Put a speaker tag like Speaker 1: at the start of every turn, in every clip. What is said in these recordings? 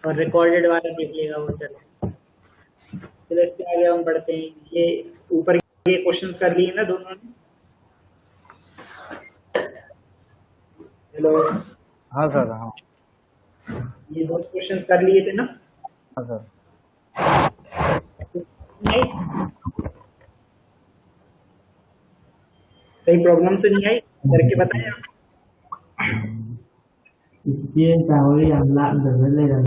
Speaker 1: और रिकॉर्डेड वाला देख लेगा वो। चलो चलो, इसके आगे हम बढ़ते हैं। ये ऊपर ये क्वेश्चंस कर लिए ना दोनों ने? हेलो,
Speaker 2: हाँ सर। हाँ
Speaker 1: ये दो क्वेश्चंस कर लिए थे ना?
Speaker 2: हाँ सर।
Speaker 1: नहीं, कोई प्रॉब्लम तो नहीं आई? करके बताएं आप।
Speaker 3: Izin tahu yang lạ được lên là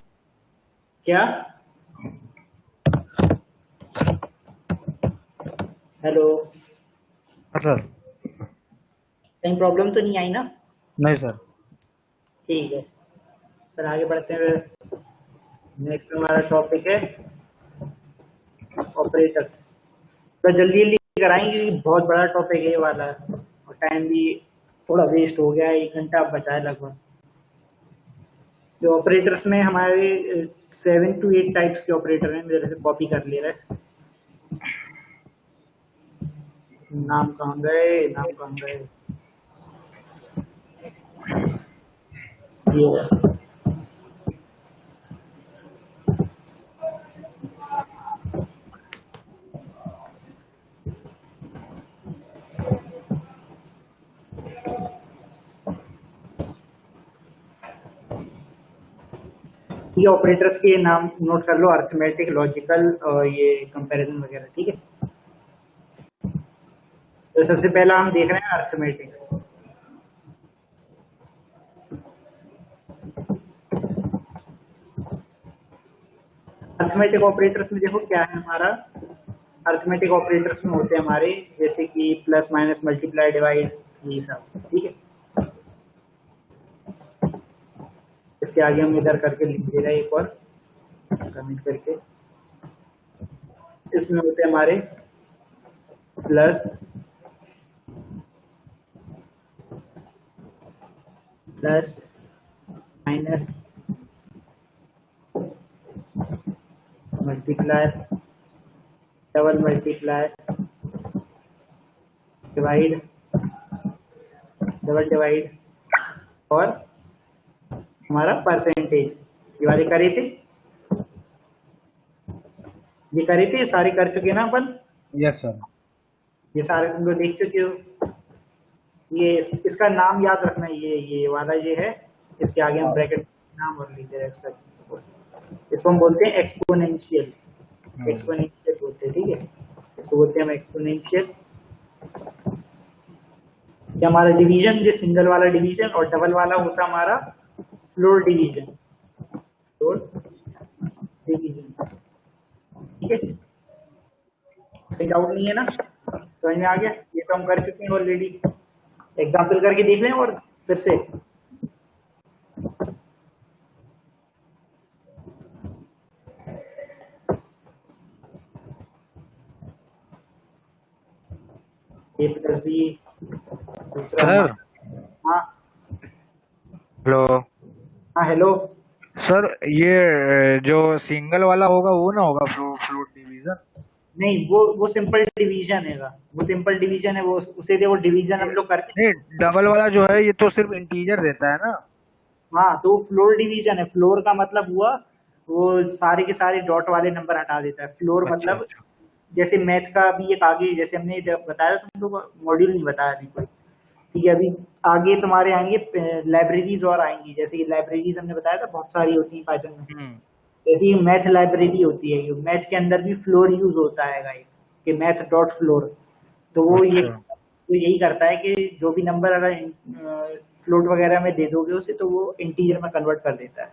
Speaker 1: क्या? हेलो,
Speaker 2: हाँ सर।
Speaker 1: कहीं प्रॉब्लम तो नहीं आई ना?
Speaker 2: नहीं सर।
Speaker 1: ठीक है सर, आगे बढ़ते हैं फिर। नेक्स्ट हमारा टॉपिक है ऑपरेटर्स। तो जल्दी जल्दी कराएंगे क्योंकि बहुत बड़ा टॉपिक है ये वाला, और टाइम भी थोड़ा वेस्ट हो गया है, 1 घंटा बचा है लगभग। जो ऑपरेटर्स में हमारे 7 to 8 टाइप्स के ऑपरेटर हैं, मेरे से कॉपी कर ले रहे। नाम कहाँ गए, नाम कहाँ गए? ये ये ऑपरेटर्स के नाम नोट कर लो, अर्थमेटिक, लॉजिकल और ये कंपैरिजन वगैरह। ठीक है, तो सबसे पहला हम देख रहे हैं अर्थमेटिक। अर्थमेटिक ऑपरेटर्स में देखो क्या है हमारा। अर्थमेटिक ऑपरेटर्स में होते हैं हमारे जैसे कि प्लस माइनस मल्टीप्लाई डिवाइड, ये सब। ठीक है, इसके आगे हम इधर करके लिख दे रहे हैं एक और कमेंट करके। इसमें होते हैं हमारे plus plus minus multiply double multiply divide double divide और हमारा परसेंटेज। ये वाले करे थे, ये करे थे, ये सारे कर चुके ना अपन?
Speaker 2: Yes sir.
Speaker 1: ये सारे तुम लोग देख चुके हो। ये इसका नाम याद रखना, ये वाला ये है, इसके आगे हम ब्रैकेट नाम और लिख दे रहे हैं। इसको हम बोलते हैं एक्सपोनेंशियल। एक्सपोनेंशियल बोलते हैं, ठीक है, इसको बोलते हैं हम एक्सपोनेंशियल। ये हमारा डिवीजन, जो सिंगल वाला डिवीजन और डबल वाला होता है हमारा फ्लोर डिवीजन। फ्लोर डिवीजन, ठीक है, कोई डाउट नहीं है ना? समझ में आ गया? ये तो हम कर चुके हैं ऑलरेडी। एग्जाम्पल करके देख लें और फिर से। ए प्लस बी दूसरा
Speaker 2: सर।
Speaker 1: हाँ
Speaker 2: हेलो
Speaker 1: हाँ, हेलो।
Speaker 2: सर, ये जो सिंगल वाला होगा वो ना होगा फ्लोट डिवीजन?
Speaker 1: नहीं, वो सिंपल डिवीजन है। वो सिंपल डिवीजन है, वो उसे देखो डिवीजन हम लोग करते
Speaker 2: नहीं, डबल वाला जो है ये तो सिर्फ इंटीजर देता है ना?
Speaker 1: हैं। हाँ, तो फ्लोर डिवीजन है। फ्लोर का मतलब हुआ वो सारे के सारे डॉट वाले नंबर हटा देता है। फ्लोर
Speaker 2: अच्छा
Speaker 1: मतलब
Speaker 2: अच्छा।
Speaker 1: जैसे मैथ का भी एक आगे, जैसे हमने बताया तुम लोग, मॉड्यूल नहीं बताया अभी कोई। ठीक है, अभी आगे तुम्हारे आएंगे लाइब्रेरीज और आएंगी। जैसे ये लाइब्रेरीज हमने बताया था बहुत सारी होती हैं पाइथन में। जैसे ये मैथ लाइब्रेरी होती है, मैथ के अंदर भी फ्लोर यूज होता है गाइस, कि मैथ डॉट फ्लोर। तो वो ये
Speaker 2: अच्छा
Speaker 1: तो यही करता है कि जो भी नंबर अगर फ्लोट वगैरह में दे दोगे उसे, तो वो इंटीजर में कन्वर्ट कर देता है।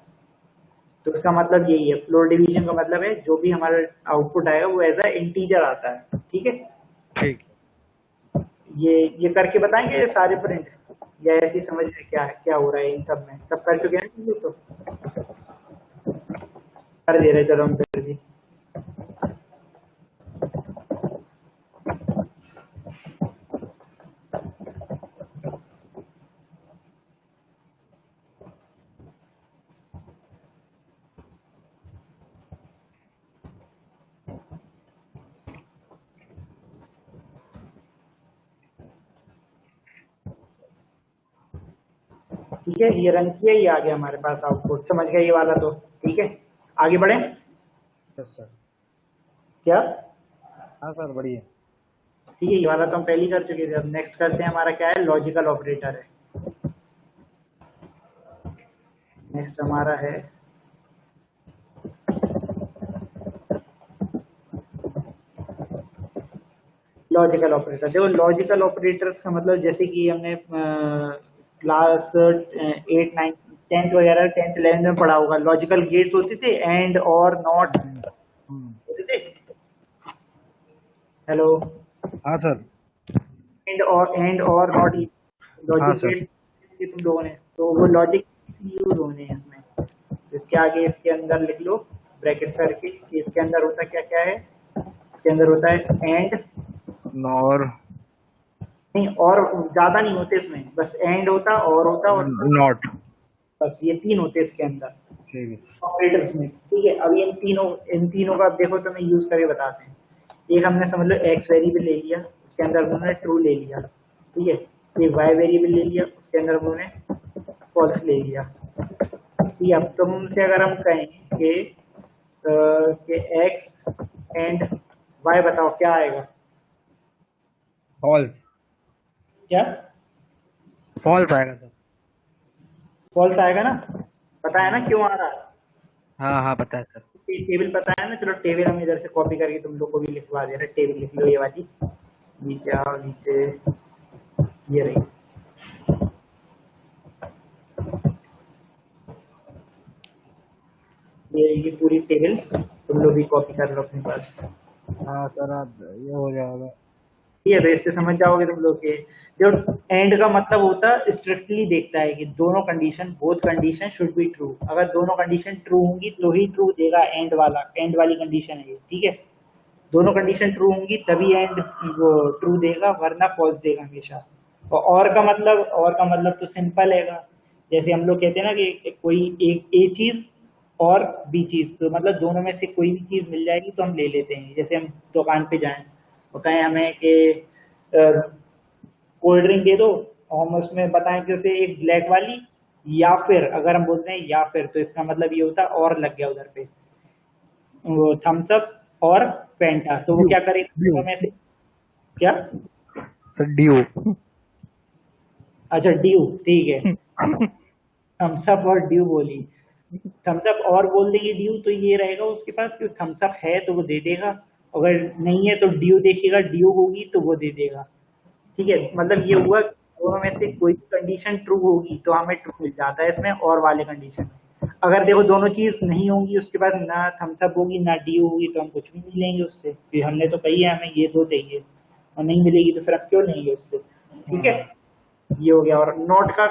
Speaker 1: तो उसका मतलब यही है, फ्लोर डिवीजन का मतलब है जो भी हमारा आउटपुट आएगा वो एज अ इंटीजर आता है। ठीक है,
Speaker 2: ठीक।
Speaker 1: ये करके बताएंगे ये सारे प्रिंट, या ऐसी समझ में क्या क्या हो रहा है इन सब में? सब कर चुके हैं ना? तो कर दे रहे, चलो हम फिर भी। ठीक है, ये रन किया, ये आ गया हमारे पास आउटपुट, समझ गए ये वाला तो। ठीक है, आगे बढ़े।
Speaker 2: Yes sir.
Speaker 1: क्या?
Speaker 2: हाँ सर, बढ़िया।
Speaker 1: ठीक है, ये वाला तो हम पहले ही कर चुके थे। अब नेक्स्ट करते हैं, हमारा क्या है, लॉजिकल ऑपरेटर है। नेक्स्ट हमारा है लॉजिकल ऑपरेटर। देखो, लॉजिकल ऑपरेटर्स का मतलब जैसे कि हमने क्लास 8 9 10th वगैरह 10th 11th में पढ़ा होगा, लॉजिकल गेट्स होते थे, एंड और नॉट होते थे। हेलो।
Speaker 2: हाँ सर।
Speaker 1: एंड और नॉट
Speaker 2: हाँ
Speaker 1: लॉजिक
Speaker 2: सर।
Speaker 1: गेट्स तुम लोगों ने, तो वो लॉजिक यूज होने हैं इसमें। तो इसके आगे इसके अंदर लिख लो ब्रैकेट सर्किट कि इसके अंदर होता क्या क्या है। इसके अंदर होता है एंड,
Speaker 2: और
Speaker 1: नहीं और ज्यादा नहीं होते इसमें, बस एंड होता और होता और
Speaker 2: नॉट।
Speaker 1: बस ये 3 होते इसके अंदर
Speaker 2: ठीक है।
Speaker 1: ऑपरेटर्स में। ठीक है, अब इन तीनों का देखो तो मैं यूज करके बताते हैं। एक हमने समझ लो एक्स वेरिएबल ले लिया, उसके अंदर उन्होंने ट्रू ले लिया। ठीक है, एक वाई वेरिएबल ले लिया, उसके अंदर उन्होंने फॉल्स ले लिया। ठीक है, अब तुमसे अगर हम कहें कि एक्स एंड वाई बताओ क्या आएगा।
Speaker 2: फॉल्स।
Speaker 1: क्या?
Speaker 2: फॉल्स आएगा सर।
Speaker 1: फॉल्स आएगा ना, पता है ना क्यों आ रहा है?
Speaker 2: हाँ हाँ, पता है सर।
Speaker 1: टेबल पता है ना। चलो टेबल हम इधर से कॉपी करके तुम लोग को भी लिखवा दे रहे। टेबल लिख लो, ये वाली नीचे आओ, नीचे ये रही। ये पूरी टेबल तुम लोग भी कॉपी कर लो अपने पास।
Speaker 2: हाँ सर, अब ये हो जाएगा।
Speaker 1: ये बेस से समझ जाओगे तुम लोग के। जो एंड का मतलब होता है स्ट्रिक्टली देखता है कि दोनों condition, both condition should be true. अगर दोनों कंडीशन ट्रू होंगी तो ही ट्रू देगा एंड वाला, एंड वाली कंडीशन है ये। ठीक है, दोनों कंडीशन ट्रू होंगी तभी एंड वो ट्रू देगा, वरना फॉल्स देगा हमेशा। और का मतलब तो सिंपल हैगा। जैसे हम लोग कहते हैं ना कि कोई एक ए चीज और बी चीज, तो मतलब दोनों में से कोई भी चीज मिल जाएगी तो हम ले लेते हैं। जैसे हम दुकान पे जाएं और कहें हमें कि कोल्ड ड्रिंक दे दो, और हम उसमें बताएं कि उसे एक ब्लैक वाली, या फिर अगर हम बोलते हैं या फिर, तो इसका मतलब ये होता है और लग गया उधर पे, वो थम्स अप और फैंटा, तो वो क्या करेगा दोनों में से? क्या
Speaker 2: सर, ड्यू।
Speaker 1: अच्छा, ड्यू। ठीक है, थम्स अप और ड्यू बोली। थम्स अप और बोल देंगे ड्यू, तो ये रहेगा उसके पास कि थम्स अप है तो वो दे देगा, अगर नहीं है तो ड्यू देखेगा, ड्यू होगी तो वो दे देगा। ठीक है, मतलब ये हुआ दोनों में से कोई कंडीशन ट्रू होगी तो हमें ट्रू मिल जाता है इसमें और वाले कंडीशन में। अगर देखो दोनों चीज नहीं होंगी, उसके बाद ना थम्स अप होगी ना ड्यू होगी, तो हम कुछ भी नहीं लेंगे उससे, फिर हमने तो कही है हमें ये दो चाहिए, और नहीं मिलेगी तो फिर हम क्यों लेंगे उससे। ठीक है, ये हो गया। और नॉट का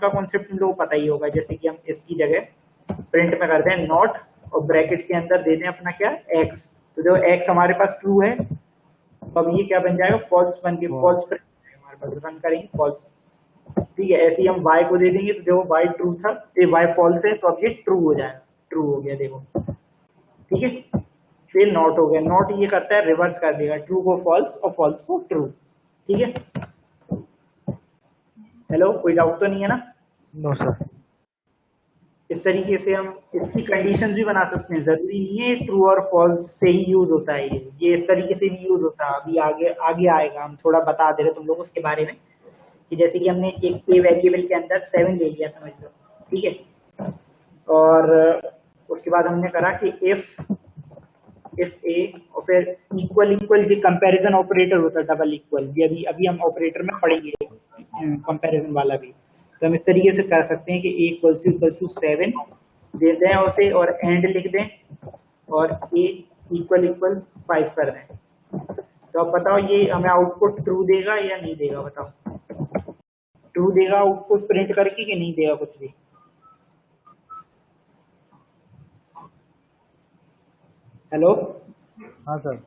Speaker 1: कॉन्सेप्ट तुम लोगों को पता ही होगा। जैसे कि हम इसकी जगह प्रिंट में करते हैं नॉट, और ब्रैकेट के अंदर देते हैं अपना क्या, एक्स। तो जो एक्स हमारे पास ट्रू है, तो अब ये क्या बन जाएगा, फॉल्स बन के फॉल्स प्रिंट हमारे पास रन करेंगे फॉल्स। ठीक है, ऐसे ही हम y को दे देंगे, तो देखो y ट्रू था, ये y फॉल्स है, तो अब ये ट्रू हो जाएगा, ट्रू हो गया देखो। ठीक है, फिर नॉट हो गया। नॉट ये करता है रिवर्स कर देगा, ट्रू को फॉल्स और फॉल्स को ट्रू। ठीक है, हेलो, कोई डाउट तो नहीं है ना?
Speaker 2: No sir.
Speaker 1: इस तरीके से हम इसकी कंडीशंस भी बना सकते हैं। जरूरी नहीं है ट्रू और फॉल्स से ही यूज होता है, ये इस तरीके से भी यूज होता है। अभी आगे आगे आएगा, हम थोड़ा बता दे रहे तुम लोग उसके बारे में, कि जैसे कि हमने एक ए वेरिएबल के अंदर 7 ले लिया समझ लो। ठीक है, और उसके बाद हमने करा कि इफ ए, और फिर इक्वल इक्वल जो कंपैरिजन ऑपरेटर होता है, डबल इक्वल, ये अभी हम ऑपरेटर में पढ़ेंगे कंपैरिजन वाला भी। तो हम इस तरीके से कर सकते हैं कि ए इक्वल्स टू 7 दे दें उसे, और एंड लिख दें, और ए इक्वल 5 कर दें। तो अब बताओ ये हमें आउटपुट ट्रू देगा या नहीं देगा? बताओ, ट्रू देगा आउटपुट प्रिंट करके कि नहीं देगा कुछ भी? हेलो।
Speaker 2: हाँ सर।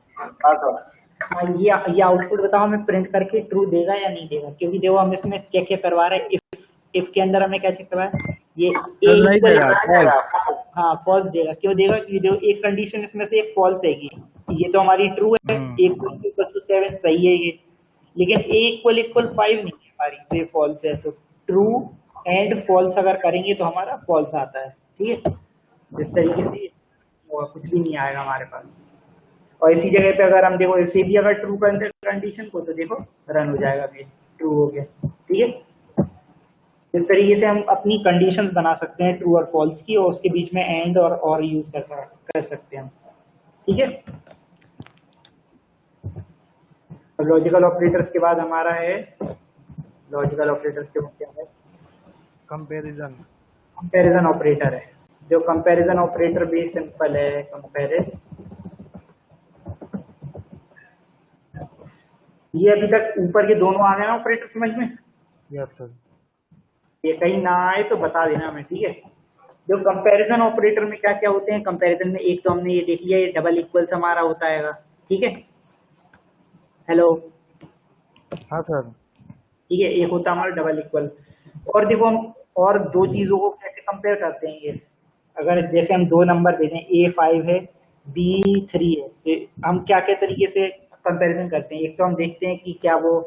Speaker 1: हाँ, ये आउटपुट बताओ हमें प्रिंट करके ट्रू देगा या नहीं देगा? क्योंकि देखो हम इसमें चेक करवा रहे हैं, इफ के अंदर हमें क्या चेक करवा है, ये ए इक्वल, हाँ फॉल्स देगा। क्यों देगा? क्योंकि देखो एक कंडीशन इसमें से एक फॉल्स है, ये तो हमारी ट्रू है, ए इक्वल टू 7 सही है ये, लेकिन ए इक्वल 5 नहीं है हमारी, तो ये फॉल्स है। तो ट्रू एंड फॉल्स अगर करेंगे तो हमारा फॉल्स आता है, ठीक है। इस तरीके से वो कुछ भी नहीं आएगा हमारे पास। और इसी जगह पे अगर हम देखो इसे भी अगर ट्रू कर दे कंडीशन को तो देखो रन हो जाएगा, फिर ट्रू हो गया, ठीक है। इस तरीके से हम अपनी कंडीशंस बना सकते हैं ट्रू और फॉल्स की, और उसके बीच में एंड और यूज कर सकते हैं हम, ठीक है। लॉजिकल ऑपरेटर्स के बाद हमारा है, लॉजिकल ऑपरेटर्स के बाद क्या है,
Speaker 2: कंपैरिजन।
Speaker 1: कंपैरिजन ऑपरेटर है। जो कंपैरिजन ऑपरेटर भी सिंपल है, कंपैरिजन। ये अभी तक ऊपर के दोनों आ गए ना ऑपरेटर समझ में?
Speaker 2: Yes sir.
Speaker 1: ये कहीं ना आए तो बता देना हमें, ठीक है। जो कंपैरिजन ऑपरेटर में क्या क्या होते हैं कंपैरिजन में, एक तो हमने ये देख लिया, ये डबल इक्वल्स हमारा होता है, ठीक है। हेलो,
Speaker 2: हाँ सर।
Speaker 1: ठीक है, एक होता है हमारा डबल इक्वल। और देखो हम और दो चीजों को कैसे कंपेयर करते हैं, ये अगर जैसे हम दो नंबर दे दें, A5 है B3 है, तो हम क्या क्या तरीके से कंपैरिजन करते हैं। एक तो हम देखते हैं कि क्या वो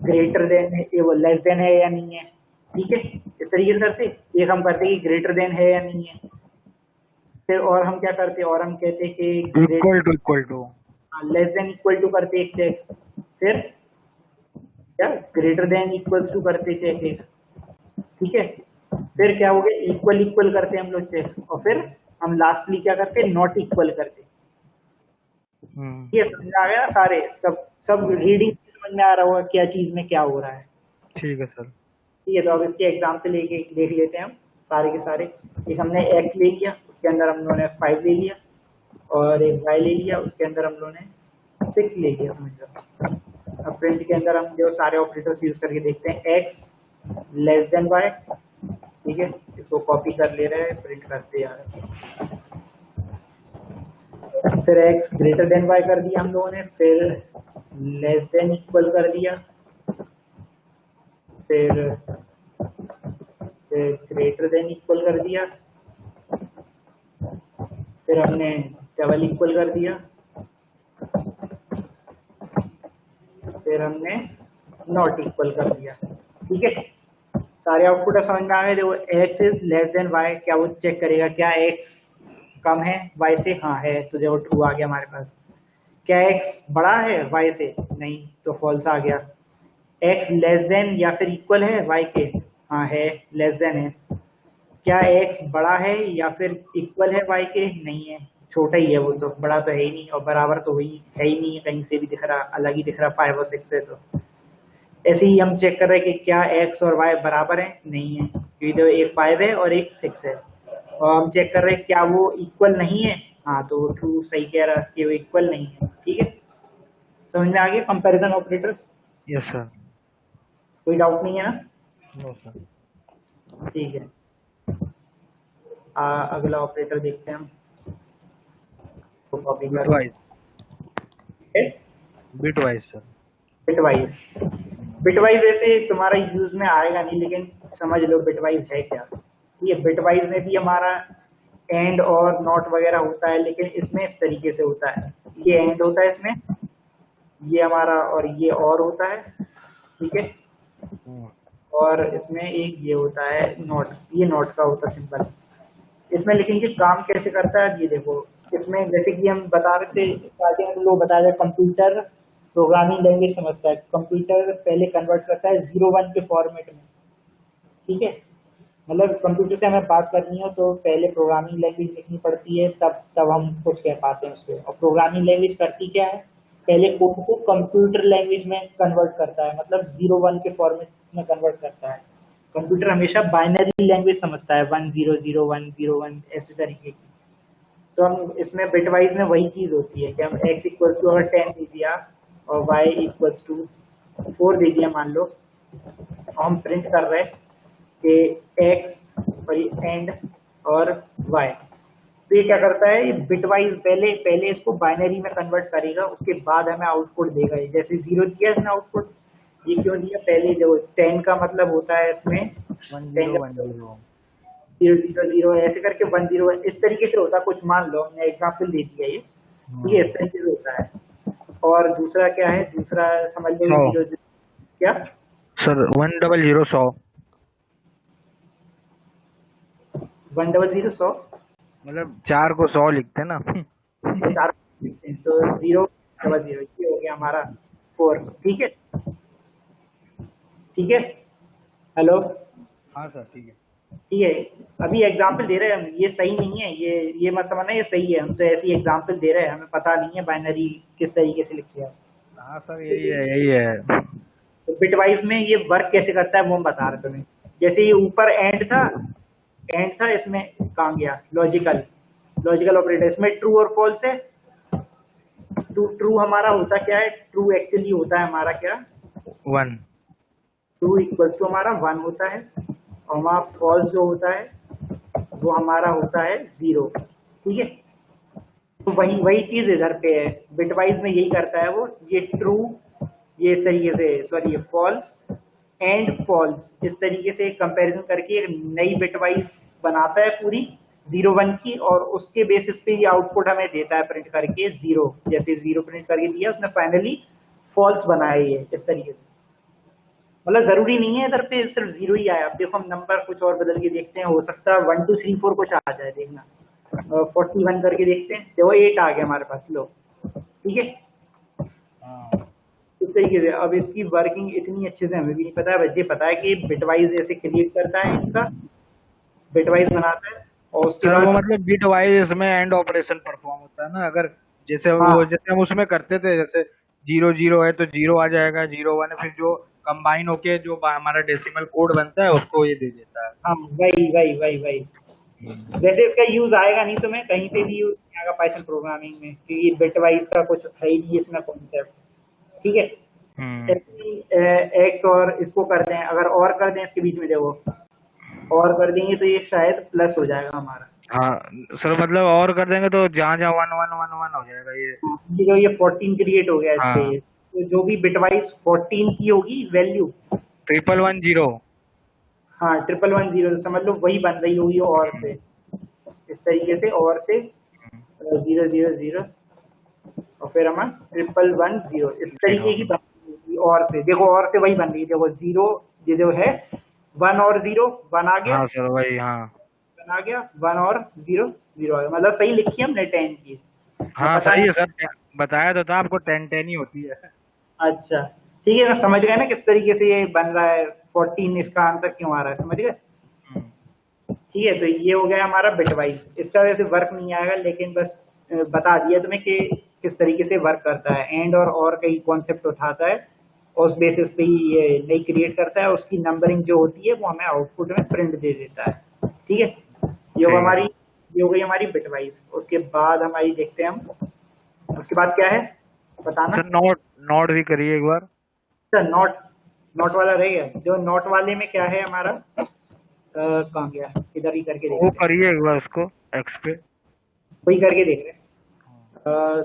Speaker 1: ग्रेटर देन है, वो लेस देन है या नहीं है, ठीक है, इस तरीके से करते हैं। एक हम करते हैं कि ग्रेटर देन है या नहीं है, फिर और हम क्या करते हैं, और हम कहते हैं कि
Speaker 2: equal to
Speaker 1: less than equal to करते एक चेक, फिर क्या ग्रेटर देन इक्वल्स टू करते चेक एक, ठीक है। फिर क्या हो गया, इक्वल इक्वल करते हम लोग चेक, और फिर हम लास्टली क्या करते हैं, नॉट इक्वल करते। ये समझ आ गया सारे, सब रीडिंग समझ में आ रहा होगा क्या चीज में क्या हो रहा है,
Speaker 2: ठीक है सर।
Speaker 1: ठीक है। तो अब इसके एग्जाम्पल लेके देख लेते हैं हम सारे के सारे। एक हमने x ले लिया, उसके अंदर हम लोगों ने 5 ले लिया, और एक y ले लिया, उसके अंदर हम लोगों ने 6 ले लिया, समझ लो। अब प्रिंट के अंदर हम जो सारे ऑपरेटर्स यूज करके देखते हैं, x लेस देन y, ठीक है, इसको कॉपी कर ले रहे हैं, प्रिंट करते जा रहे हैं। फिर x ग्रेटर देन y कर दिया हम लोगों ने, फिर लेस देन इक्वल कर दिया, फिर ग्रेटर देन इक्वल कर दिया, फिर हमने डबल इक्वल कर दिया, फिर हमने नॉट इक्वल कर दिया, ठीक है। सारे आउटपुट समझ में आ गए। देखो x is less than y, क्या वो चेक करेगा क्या x कम है y से, हाँ है, तो देखो ट्रू आ गया हमारे पास। क्या x बड़ा है y से, नहीं, तो फॉल्स आ गया। x लेस देन या फिर इक्वल है y के, हाँ है, लेस देन है। क्या x बड़ा है या फिर इक्वल है y के, नहीं है, छोटा ही है वो, तो बड़ा तो है ही नहीं, और बराबर तो हुई है ही नहीं, कहीं से भी दिख रहा, अलग ही दिख रहा 5 और 6 है। तो ऐसे ही हम चेक कर रहे हैं कि क्या x और y बराबर है, नहीं है, क्योंकि तो एक 5 है और एक 6 है। और हम चेक कर रहे हैं क्या वो इक्वल नहीं है, हाँ, तो वो ट्रू सही कह रहा है कि वो इक्वल नहीं है, ठीक है। समझ में आ गया कंपैरिजन ऑपरेटर्स?
Speaker 2: Yes sir.
Speaker 1: कोई डाउट नहीं है ना?
Speaker 2: No sir.
Speaker 1: ठीक है। अगला ऑपरेटर देखते हैं हम, तो कॉपी कर
Speaker 2: बिटवाइज सर।
Speaker 1: बिटवाइज। बिटवाइज वैसे तुम्हारा यूज में आएगा नहीं, लेकिन समझ लो बिटवाइज है क्या। ये बिटवाइज में भी हमारा एंड और नॉट वगैरह होता है, लेकिन इसमें इस तरीके से होता है, ये एंड होता है इसमें, ये हमारा, और ये और होता है, ठीक है, और इसमें एक ये होता है नॉट, ये नॉट का होता है सिंपल। इसमें लेकिन ये काम कैसे करता है, ये देखो, इसमें जैसे कि हम बता रहे थे स्टार्टिंग में, लोग बताया कंप्यूटर प्रोग्रामिंग लैंग्वेज समझता है, कंप्यूटर पहले कन्वर्ट करता है 0-1 के फॉर्मेट में, ठीक है। मतलब कंप्यूटर से हमें बात करनी हो तो पहले प्रोग्रामिंग लैंग्वेज लिखनी पड़ती है, तब हम कुछ कह पाते हैं उससे। और प्रोग्रामिंग लैंग्वेज करती क्या है, पहले कोड को कंप्यूटर लैंग्वेज में कन्वर्ट करता है, मतलब 0-1 के फॉर्मेट में कन्वर्ट करता है। कंप्यूटर हमेशा बाइनरी लैंग्वेज समझता है, 1-0-0 1-0-1 ऐसे तरीके की। तो हम इसमें बिटवाइज में वही चीज होती है कि हम x इक्वल्स टू अगर 10 दे दिया और y इक्वल्स टू 4 दे दिया मान लो, और हम प्रिंट कर रहे हैं कि x और एंड और y, तो ये क्या करता है, ये बिटवाइज पहले इसको बाइनरी में कन्वर्ट करेगा, उसके बाद हमें आउटपुट देगा। जैसे 0 दिया इसने आउटपुट, ये क्यों दिया, पहले जो 10 का मतलब होता है इसमें 0-0-0 ऐसे करके 1-0 इस तरीके से होता है कुछ, मान लो हमने एग्जाम्पल दे दिया ये इस तरीके से होता है। और दूसरा क्या है, दूसरा समझ लो 0-0 क्या
Speaker 2: सर 100-100
Speaker 1: 100 100
Speaker 2: मतलब 4 को 100 लिखते हैं ना।
Speaker 1: तो 4 तो 000 ये हो गया हमारा 4। ठीक है, ठीक है। हेलो,
Speaker 2: हाँ सर ठीक है।
Speaker 1: ठीक है। अभी एग्जाम्पल दे रहे हैं हम, ये सही नहीं है, ये मत समझना ये सही है, हम तो ऐसी एग्जाम्पल दे रहे हैं, हमें पता नहीं है बाइनरी किस तरीके से लिखी है।
Speaker 2: हाँ सर यही है यही है।
Speaker 1: तो बिटवाइज में ये वर्क कैसे करता है वो हम बता रहे थे तुम्हें। जैसे ये ऊपर एंड था, इसमें कहाँ गया लॉजिकल ऑपरेटर, इसमें ट्रू और फॉल्स है। ट्रू हमारा होता क्या है, ट्रू एक्चुअली होता है हमारा क्या,
Speaker 2: 1।
Speaker 1: ट्रू इक्वल्स टू हमारा 1 होता है, और हमारा फॉल्स जो होता है वो हमारा होता है 0। ठीक है, तो वही चीज इधर पे है, बिटवाइज में यही करता है वो, ये ट्रू, ये इस तरीके से, सॉरी ये फॉल्स एंड फॉल्स, इस तरीके से कंपैरिजन करके एक नई बिटवाइज बनाता है पूरी 0 1 की, और उसके बेसिस पे ये आउटपुट हमें देता है प्रिंट करके 0, जैसे 0 प्रिंट करके दिया उसने फाइनली फॉल्स बनाया ये इस तरीके से। मतलब जरूरी नहीं है इधर पे सिर्फ 0 ही आया। अब देखो हम नंबर कुछ और बदल के देखते हैं, हो सकता है 1 2 3 4 कुछ आ जाए, देखना 41 करके देखते हैं, देखो 8 आ गया हमारे पास, लो ठीक है। इस तरीके से अब इसकी वर्किंग इतनी अच्छे से हमें भी नहीं पता है, बस ये पता है कि बिटवाइज ऐसे क्रिएट करता है, इनका बिटवाइज बनाता है, और उसके
Speaker 2: सर वो
Speaker 1: बाद
Speaker 2: मतलब बिट वाइज इसमें एंड ऑपरेशन परफॉर्म होता है ना, अगर जैसे
Speaker 1: हाँ
Speaker 2: वो जैसे हम उसमें करते थे, जैसे 0 0 है तो 0 आ जाएगा, 0 1 है, फिर जो कंबाइन होके जो हमारा डेसिमल कोड बनता है उसको ये दे देता है।
Speaker 1: हाँ वही वैसे इसका यूज आएगा नहीं तुम्हें कहीं पे भी यूज नहीं आएगा पाइथन प्रोग्रामिंग में, क्योंकि बिटवाइज का कुछ है ही नहीं इसमें कॉन्सेप्ट। ठीक है, एक्स और इसको कर दें, अगर और कर दें इसके बीच में, देखो और कर देंगे तो ये शायद प्लस हो जाएगा हमारा।
Speaker 2: हाँ सर मतलब और कर देंगे तो जहाँ जहाँ 1 1 1 1 हो जाएगा ये।
Speaker 1: ये जो ये 14 क्रिएट हो गया
Speaker 2: हाँ
Speaker 1: इससे, तो जो भी बिटवाइज 14 की होगी वैल्यू,
Speaker 2: 1 1 1 0।
Speaker 1: हाँ 1 1 1 0 समझ लो वही बन रही होगी और से, इस तरीके से और से 0 0 0 और फिर हमारा 1 1 1 0 इस तरीके की बन रही होगी और से, देखो और से वही बन रही है, देखो 0 ये जो है 1 और 0 1 आ गया,
Speaker 2: हाँ सर वही हाँ
Speaker 1: 1 आ गया, 1 और 0 0 आ गया, मतलब सही लिखी है हमने 10 की।
Speaker 2: हाँ
Speaker 1: पता
Speaker 2: सही
Speaker 1: है,
Speaker 2: है सर, बताया तो था आपको 10 10 ही होती है।
Speaker 1: अच्छा ठीक है, मैं समझ गया ना किस तरीके से ये बन रहा है, 14 इसका आंसर क्यों आ रहा है, समझ गए। ठीक है, तो ये हो गया हमारा बिटवाइज, इसका वैसे वर्क नहीं आएगा, लेकिन बस बता दिया तुम्हें कि किस तरीके से वर्क करता है, एंड और कई कॉन्सेप्ट उठाता है, और उस बेसिस पे ही ये नई क्रिएट करता है, उसकी नंबरिंग जो होती है वो हमें आउटपुट में प्रिंट दे देता है। ठीक है, ये हो गई हमारी बिटवाइज। उसके बाद हमारी देखते हैं हम, उसके बाद क्या है बताना।
Speaker 2: सर नोट नोट भी करिए एक बार।
Speaker 1: सर नॉट वाला रह गया, जो नॉट वाले में क्या है हमारा, कहाँ गया, इधर ही करके देख
Speaker 2: वो
Speaker 1: रहे हैं,
Speaker 2: करिए एक बार उसको एक्स पे।
Speaker 1: वही करके देख रहे हैं,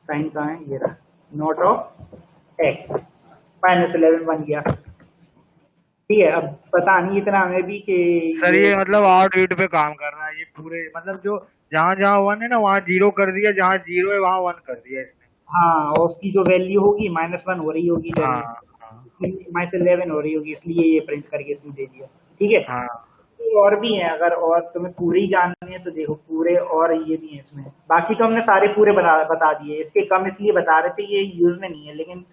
Speaker 1: साइन कहाँ है, ये रहा, नॉट ऑफ एक्स -11 बन गया। ठीक है, अब पता नहीं इतना हमें भी कि
Speaker 2: सर ये मतलब आउट बीट पे काम कर रहा है ये पूरे, मतलब जो जहाँ जहाँ 1 है ना वहाँ 0 कर दिया, जहाँ 0 है वहाँ 1 कर दिया इसने।
Speaker 1: हाँ, और उसकी जो वैल्यू होगी -1 हो रही होगी,
Speaker 2: हाँ हाँ
Speaker 1: -11 हो रही होगी, इसलिए ये प्रिंट करके इसने दे दिया। ठीक है,
Speaker 2: हाँ
Speaker 1: तो और भी है, अगर और तुम्हें पूरे ही जानने हैं तो देखो पूरे और ये भी है इसमें, बाकी तो हमने सारे पूरे बता दिए, इसके कम इसलिए बता रहे थे ये यूज में नहीं है, लेकिन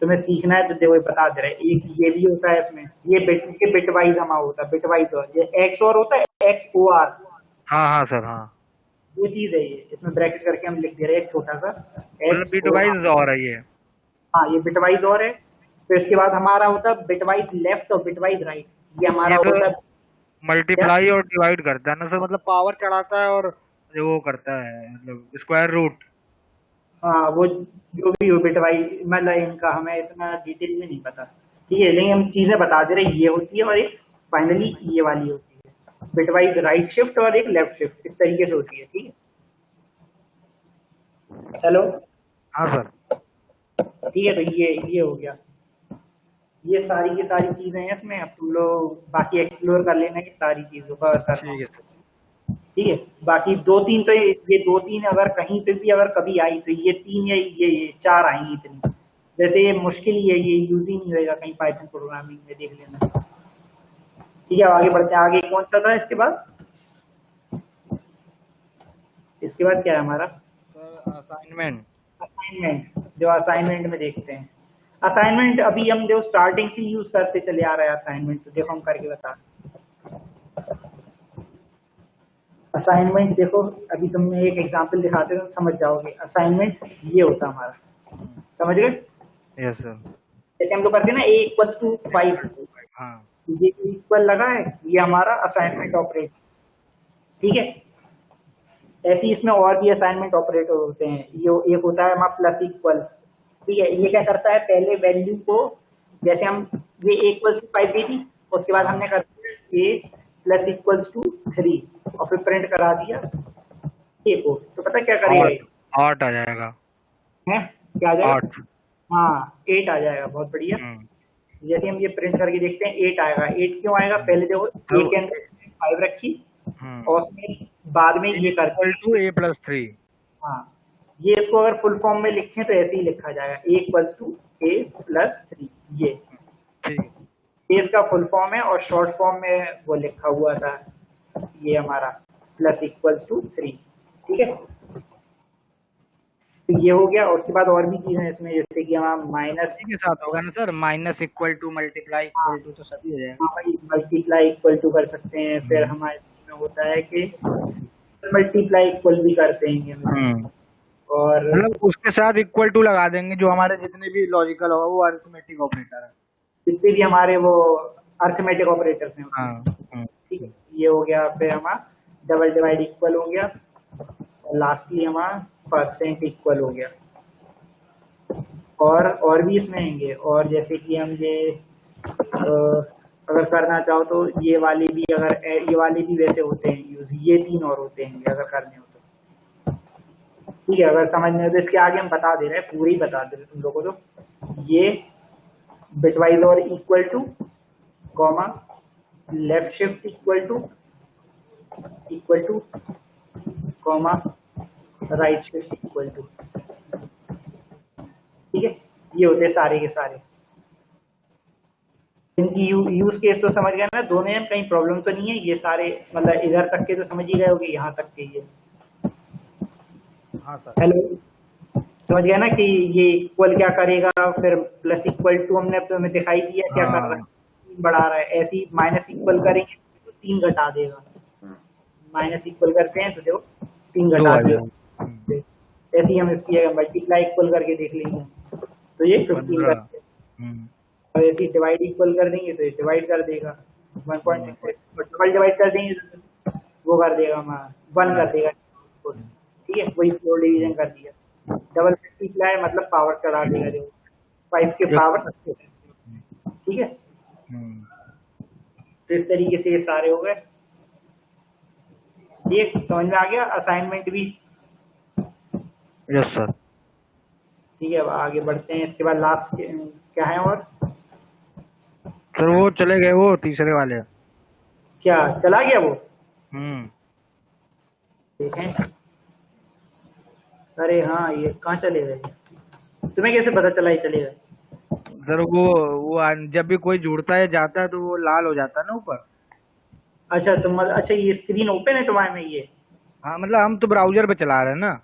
Speaker 1: तुम्हें सीखना है तो देखो ये बता दे रहे हैं। एक ये भी होता है इसमें, ये बिटवाइज हमारा होता है, बिटवाइज और ये एक्स और होता है XOR,
Speaker 2: हाँ सर हाँ
Speaker 1: वो चीज है ये, इसमें ब्रैकेट करके हम लिख दे रहे हैं एक छोटा सा
Speaker 2: मतलब बीट वाइज और है ये।
Speaker 1: हाँ ये बिटवाइज और है। फिर इसके बाद हमारा होता है बिटवाइज लेफ्ट और बिटवाइज राइट, ये हमारा
Speaker 2: ये तो
Speaker 1: होता है
Speaker 2: मल्टीप्लाई और डिवाइड करता है ना सर, मतलब पावर चढ़ाता है और जो वो करता है मतलब स्क्वायर रूट।
Speaker 1: हाँ वो जो भी हो बिटवाइज, मतलब इनका हमें इतना डिटेल में नहीं पता। ठीक है, लेकिन हम चीजें बता दे रहे हैं, ये होती है और एक फाइनली ये वाली होती है, बिटवाइज राइट शिफ्ट और एक लेफ्ट शिफ्ट, इस तरीके से होती है। ठीक है, हेलो,
Speaker 2: हाँ सर
Speaker 1: ठीक है, तो ये हो गया, ये सारी की सारी चीजें हैं इसमें, अब तुम लोग बाकी एक्सप्लोर कर लेना कि सारी चीजों का करना।
Speaker 2: ठीक है सर।
Speaker 1: ठीक है, बाकी 2 3 तो ये 2 3 अगर कहीं पे भी अगर कभी आई तो ये 3 या ये 4 आएंगी इतनी, वैसे ये मुश्किल ही है, ये यूज ही नहीं होगा कहीं पाइथन प्रोग्रामिंग में, देख लेना। ठीक है, आगे बढ़ते हैं, आगे कौन सा था इसके बाद, इसके बाद क्या है हमारा?
Speaker 2: Sir assignment.
Speaker 1: असाइनमेंट। जो असाइनमेंट में देखते हैं, असाइनमेंट अभी हम जो स्टार्टिंग से यूज करते चले आ रहे हैं असाइनमेंट, तो देखो हम करके बता। असाइनमेंट देखो, अभी तुमने एक एग्जांपल दिखाते हो समझ जाओगे। असाइनमेंट ये होता हमारा, समझ गए?
Speaker 2: Yes sir.
Speaker 1: जैसे हम लोग करते हैं ना a = 5,
Speaker 2: हाँ
Speaker 1: ये इक्वल लगा है, ये हमारा असाइनमेंट ऑपरेटर, ठीक है। ऐसे ही इसमें और भी असाइनमेंट ऑपरेटर होते हैं। ये एक होता है हमारा प्लस इक्वल, ठीक है। ये क्या करता है, पहले वैल्यू को, जैसे हम ये a = 5 दी थी, उसके बाद हमने कर दिया a + 3 और फिर प्रिंट करा दिया a को, तो पता क्या करेगा ये?
Speaker 2: 8 आ जाएगा।
Speaker 1: है क्या आ जाएगा?
Speaker 2: 8।
Speaker 1: हाँ 8 आ जाएगा, बहुत बढ़िया। जैसे हम ये प्रिंट करके देखते हैं 8 आएगा। 8 क्यों आएगा? पहले देखो a के अंदर 5 रखी और उसमें बाद में ये कर
Speaker 2: a + 3।
Speaker 1: हाँ, ये इसको अगर फुल फॉर्म में लिखें तो ऐसे ही लिखा जाएगा, a = a + 3। ये ठीक, इसका फुल फॉर्म है और शॉर्ट फॉर्म में वो लिखा हुआ था ये हमारा += 3, ठीक है। तो ये हो गया। और उसके बाद और भी चीजें हैं इसमें, जैसे कि हमारा माइनस
Speaker 2: के साथ होगा ना सर, -= मल्टीप्लाई इक्वल टू, तो सभी हो जाएगा।
Speaker 1: मल्टीप्लाई इक्वल टू कर सकते हैं। फिर हमारे इसमें होता है कि मल्टीप्लाई इक्वल भी करते हैं और
Speaker 2: मतलब उसके साथ इक्वल टू लगा देंगे, जो हमारे जितने भी लॉजिकल होगा वो अरिथमेटिक ऑपरेटर है,
Speaker 1: जितने भी हमारे वो अर्थमेटिक ऑपरेटर्स हैं उसमें, ठीक है। ये हो गया। फिर हमारा डबल डिवाइड इक्वल हो गया और लास्टली हमारा % इक्वल हो गया। और भी इसमें आएंगे। और जैसे कि हम ये अगर करना चाहो तो ये वाले भी, अगर ये वाले भी वैसे होते हैं यूज, ये 3 और होते हैं अगर करने हो तो, ठीक है। अगर समझने हो तो इसके आगे हम बता दे रहे हैं, पूरी बता दे रहे तुम लोगों को। तो ये बिटवाइज और equal to, comma, left shift equal to, comma, right shift equal to, ठीक है। ये होते हैं सारे के सारे। इनकी यूज केस तो समझ गए ना, दोनों में कहीं प्रॉब्लम तो नहीं है। ये सारे मतलब इधर तक के तो समझ ही गए होगे, यहाँ तक के ये।
Speaker 2: हाँ सर।
Speaker 1: हेलो, समझ गया ना कि ये इक्वल क्या करेगा, फिर += हमने तुम्हें दिखाई दिया क्या कर रहा है, 3 बढ़ा रहा है। ऐसे ही माइनस इक्वल करेंगे तो 3 घटा देगा, माइनस इक्वल करते हैं तो देखो 3 घटा देगा। ऐसे ही हम इसकी मल्टीप्लाई इक्वल करके देख लेंगे तो ये 15 करते हैं। और ऐसे ही डिवाइड इक्वल कर देंगे तो ये डिवाइड कर देगा 1.6 से। डबल डिवाइड कर देंगे तो वो कर देगा हमारा 1 कर देगा, ठीक है। वही 4 डिवीजन कर दिया। डबल मल्टीप्लाई मतलब पावर चढ़ा देगा, जो 5 के पावर, ठीक है। तो इस तरीके से ये सारे हो गए। ये समझ में आ गया असाइनमेंट भी?
Speaker 2: Yes sir.
Speaker 1: ठीक है, अब आगे बढ़ते हैं। इसके बाद लास्ट क्या है? और
Speaker 2: सर वो चले गए, वो तीसरे वाले।
Speaker 1: क्या चला गया वो? देखें। अरे हाँ, ये कहाँ चले गए? तुम्हें कैसे पता चला ये चले गए?
Speaker 2: सर वो जब भी कोई जुड़ता है जाता है तो वो लाल हो जाता है ना ऊपर।
Speaker 1: अच्छा अच्छा ये स्क्रीन ओपन है तुम्हारे में ये?
Speaker 2: हाँ मतलब हम तो ब्राउजर पे चला रहे हैं ना।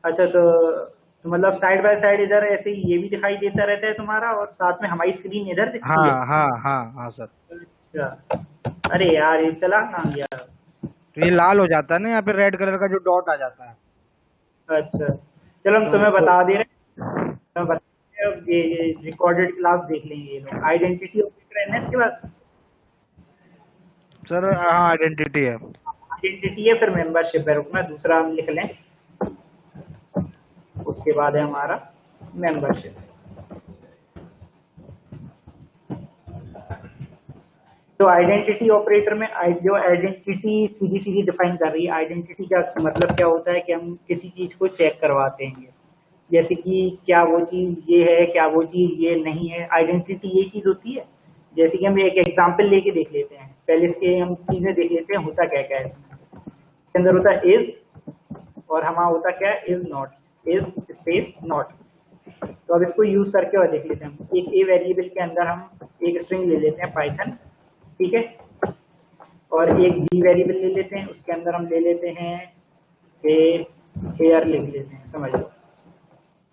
Speaker 1: अच्छा तो मतलब साइड बाय साइड इधर ऐसे ही ये भी दिखाई देता रहता है तुम्हारा, और साथ में हमारी स्क्रीन इधर दिखती है?
Speaker 2: हाँ सर।
Speaker 1: अच्छा, अरे यार ये चला कहाँ गया?
Speaker 2: तो ये लाल हो जाता है ना, यहाँ पे रेड कलर का जो डॉट आ जाता है।
Speaker 1: अच्छा चलो हम तुम्हें बता दे रहे हैं। ये रिकॉर्डेड क्लास देख लेंगे ये लोग। आइडेंटिटी ऑपरेटर है इसके बाद?
Speaker 2: सर हाँ आइडेंटिटी है।
Speaker 1: आइडेंटिटी है, फिर मेंबरशिप है। रुकना दूसरा हम लिख लें, उसके बाद है हमारा मेंबरशिप। तो आइडेंटिटी ऑपरेटर में जो आइडेंटिटी सीधी डिफाइन कर रही है। आइडेंटिटी का मतलब क्या होता है कि हम किसी चीज को चेक करवाते हैं, जैसे कि क्या वो चीज ये है, क्या वो चीज ये नहीं है। आइडेंटिटी ये चीज होती है। जैसे कि हम एक एग्जांपल लेके देख लेते हैं, पहले इसके हम चीजें देख लेते हैं होता क्या क्या है इसके अंदर। होता है इज, और हमारा होता क्या है is not, is space not. तो अब इसको यूज करके और देख लेते हैं हम। एक ए वेरिएबल के अंदर हम एक स्ट्रिंग ले लेते हैं पाइथन, ठीक है, और एक बी वेरिएबल ले लेते हैं, उसके अंदर हम ले लेते हैं ए एयर लिख लेते हैं, समझ लो।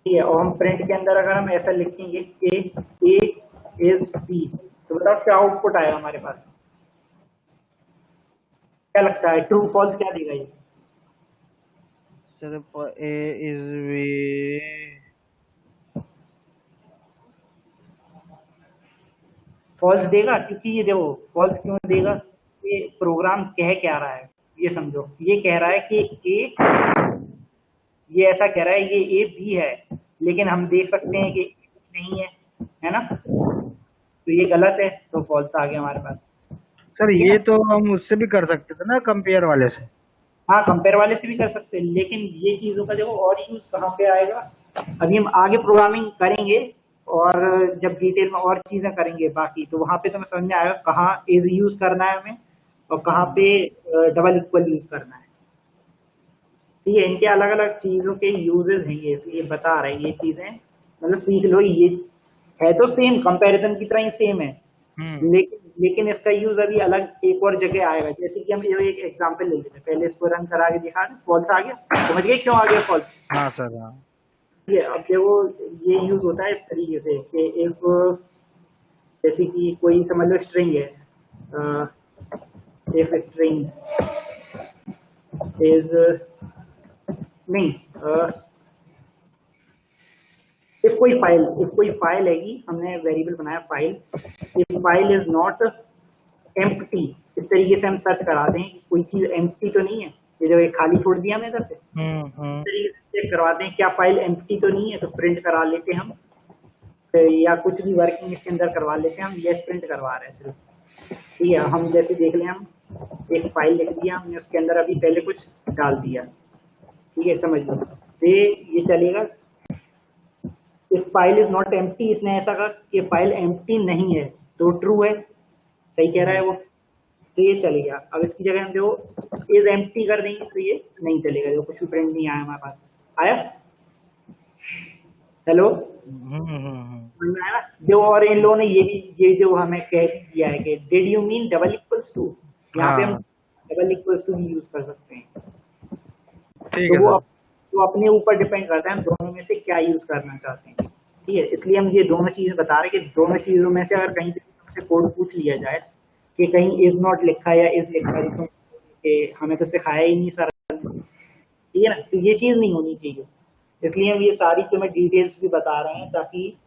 Speaker 1: ठीक है, और हम प्रिंट के अंदर अगर हम ऐसा लिखेंगे ए इज बी, तो बताओ क्या आउटपुट आएगा हमारे पास? क्या लगता है, ट्रू फॉल्स क्या देगा ये?
Speaker 2: Sir A is way,
Speaker 1: false देगा, क्योंकि ये देखो फॉल्स क्यों देगा, ये प्रोग्राम कह क्या रहा है, ये समझो। ये कह रहा है कि ये ऐसा कह रहा है ये ए बी है, लेकिन हम देख सकते हैं कि नहीं है ना, तो ये गलत है, तो फॉल्स आ गया हमारे पास।
Speaker 2: सर ये तो हम उससे भी कर सकते थे ना, कंपेयर वाले से।
Speaker 1: हाँ, कंपेयर वाले से भी कर सकते हैं, लेकिन ये चीज़ों का देखो और यूज कहाँ पे आएगा, अभी हम आगे प्रोग्रामिंग करेंगे और जब डिटेल में और चीज़ें करेंगे बाकी, तो वहाँ पे तुम्हें समझ में आएगा कहाँ इज यूज करना है हमें और कहाँ पे डबल इक्वल यूज करना है। ठीक है, इनके अलग अलग चीज़ों के यूजेस हैं ये, इसलिए बता रहे हैं ये चीज़ें, मतलब सीख लो। ये है तो सेम, कंपैरिजन की तरह ही सेम है, लेकिन इसका यूज अभी अलग एक और जगह आएगा। जैसे कि हम एक एग्जांपल ले लेते हैं, पहले इसको रन करा के दिखा दें, फॉल्स आ गया, समझ गए क्यों आ गया फॉल्स?
Speaker 2: हाँ सर, हाँ।
Speaker 1: ये अब देखो ये यूज होता है इस तरीके से कि एक, जैसे कि कोई समझ लो स्ट्रिंग है, एक स्ट्रिंग इज नहीं, इफ कोई फाइल हैगी, हमने वेरिएबल बनाया file, if file is not empty, इस तरीके से हम सर्च करा दें कि कोई चीज एम्प्टी तो नहीं है, ये जो एक खाली छोड़ दिया हमने इधर से, इस तरीके से चेक करवाते हैं क्या फाइल एम्प्टी तो नहीं है, तो प्रिंट करा लेते हैं हम, या कुछ भी वर्किंग इसके अंदर करवा लेते हैं हम, यस प्रिंट करवा रहे हैं सिर्फ। ठीक है, हम जैसे देख लें, हम एक फाइल लिख दिया हमने, उसके अंदर अभी पहले कुछ डाल दिया, ठीक है, समझ लो, तो ये चलेगा। If file is not empty, इसने ऐसा कहा कि फाइल एम्प्टी नहीं है, तो ट्रू है, सही कह रहा है वो, तो ये चलेगा। अब इसकी जगह हम जो इज एम्प्टी कर देंगे तो ये नहीं चलेगा, जो कुछ भी प्रिंट नहीं आया हमारे पास। आया? हेलो, समझ में आया ना? जो और इन लोगों ने ये जो हमें कह दिया है कि did you mean double equals to, यहाँ पे हम डबल इक्वल्स टू भी यूज कर सकते हैं।
Speaker 2: ठीक
Speaker 1: तो
Speaker 2: है,
Speaker 1: वो अपने ऊपर डिपेंड करता है हम दोनों में से क्या यूज करना चाहते हैं। ठीक है, इसलिए हम ये दोनों चीजें बता रहे हैं कि दोनों चीजों में से अगर कहीं से कोड पूछ लिया जाए कि कहीं इज नॉट लिखा है या इज लिखा है, तो हमें तो सिखाया ही नहीं सर, ठीक है ना, तो ये चीज नहीं होनी चाहिए। इसलिए हम ये सारी तुम्हें डिटेल्स भी बता रहे हैं, ताकि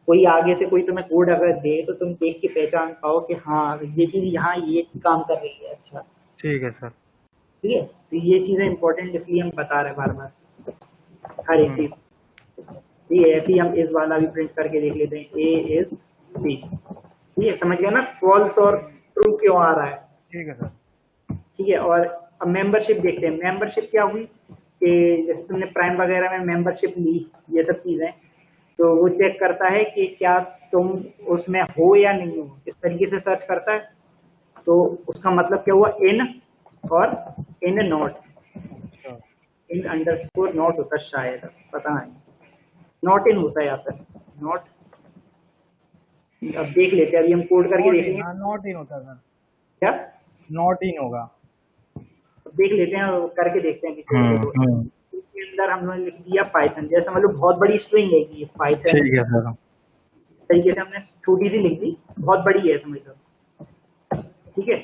Speaker 1: कोई आगे से कोई तुम्हें कोड अगर दे तो तुम देख के पहचान पाओ कि हाँ ये चीज यहाँ ये काम कर रही है। अच्छा,
Speaker 2: ठीक है सर।
Speaker 1: ठीक है, तो ये चीजें इंपॉर्टेंट इसलिए हम बता रहे हैं बार बार हर एक चीज। ठीक है, ऐसे ही हम इस वाला भी प्रिंट करके देख लेते हैं, ए इज बी। ठीक है, समझ गया ना फॉल्स और ट्रू क्यों आ रहा है?
Speaker 2: ठीक है सर।
Speaker 1: ठीक है, और अब मेंबरशिप देखते हैं। मेंबरशिप क्या हुई कि जैसे तुमने प्राइम वगैरह में मेंबरशिप ली, ये सब चीजें, तो वो चेक करता है कि क्या तुम उसमें हो या नहीं हो, इस तरीके से सर्च करता है। तो उसका मतलब क्या हुआ, इन और in not, in underscore not होता शायद, पता नहीं, नॉट इन होता है या फिर नॉट। अब देख लेते हैं, अभी हम कोड करके देखेंगे।
Speaker 2: नॉट इन होता सर,
Speaker 1: क्या
Speaker 2: नॉट इन होगा,
Speaker 1: देख लेते हैं और करके देखते हैं कि इसके अंदर हमने लिख दिया पाइथन, जैसे मतलब बहुत बड़ी स्ट्रिंग है कि पाइथन,
Speaker 2: ठीक है सर।
Speaker 1: तरीके से हमने छोटी सी लिख दी, बहुत बड़ी है समझ लो। ठीक है,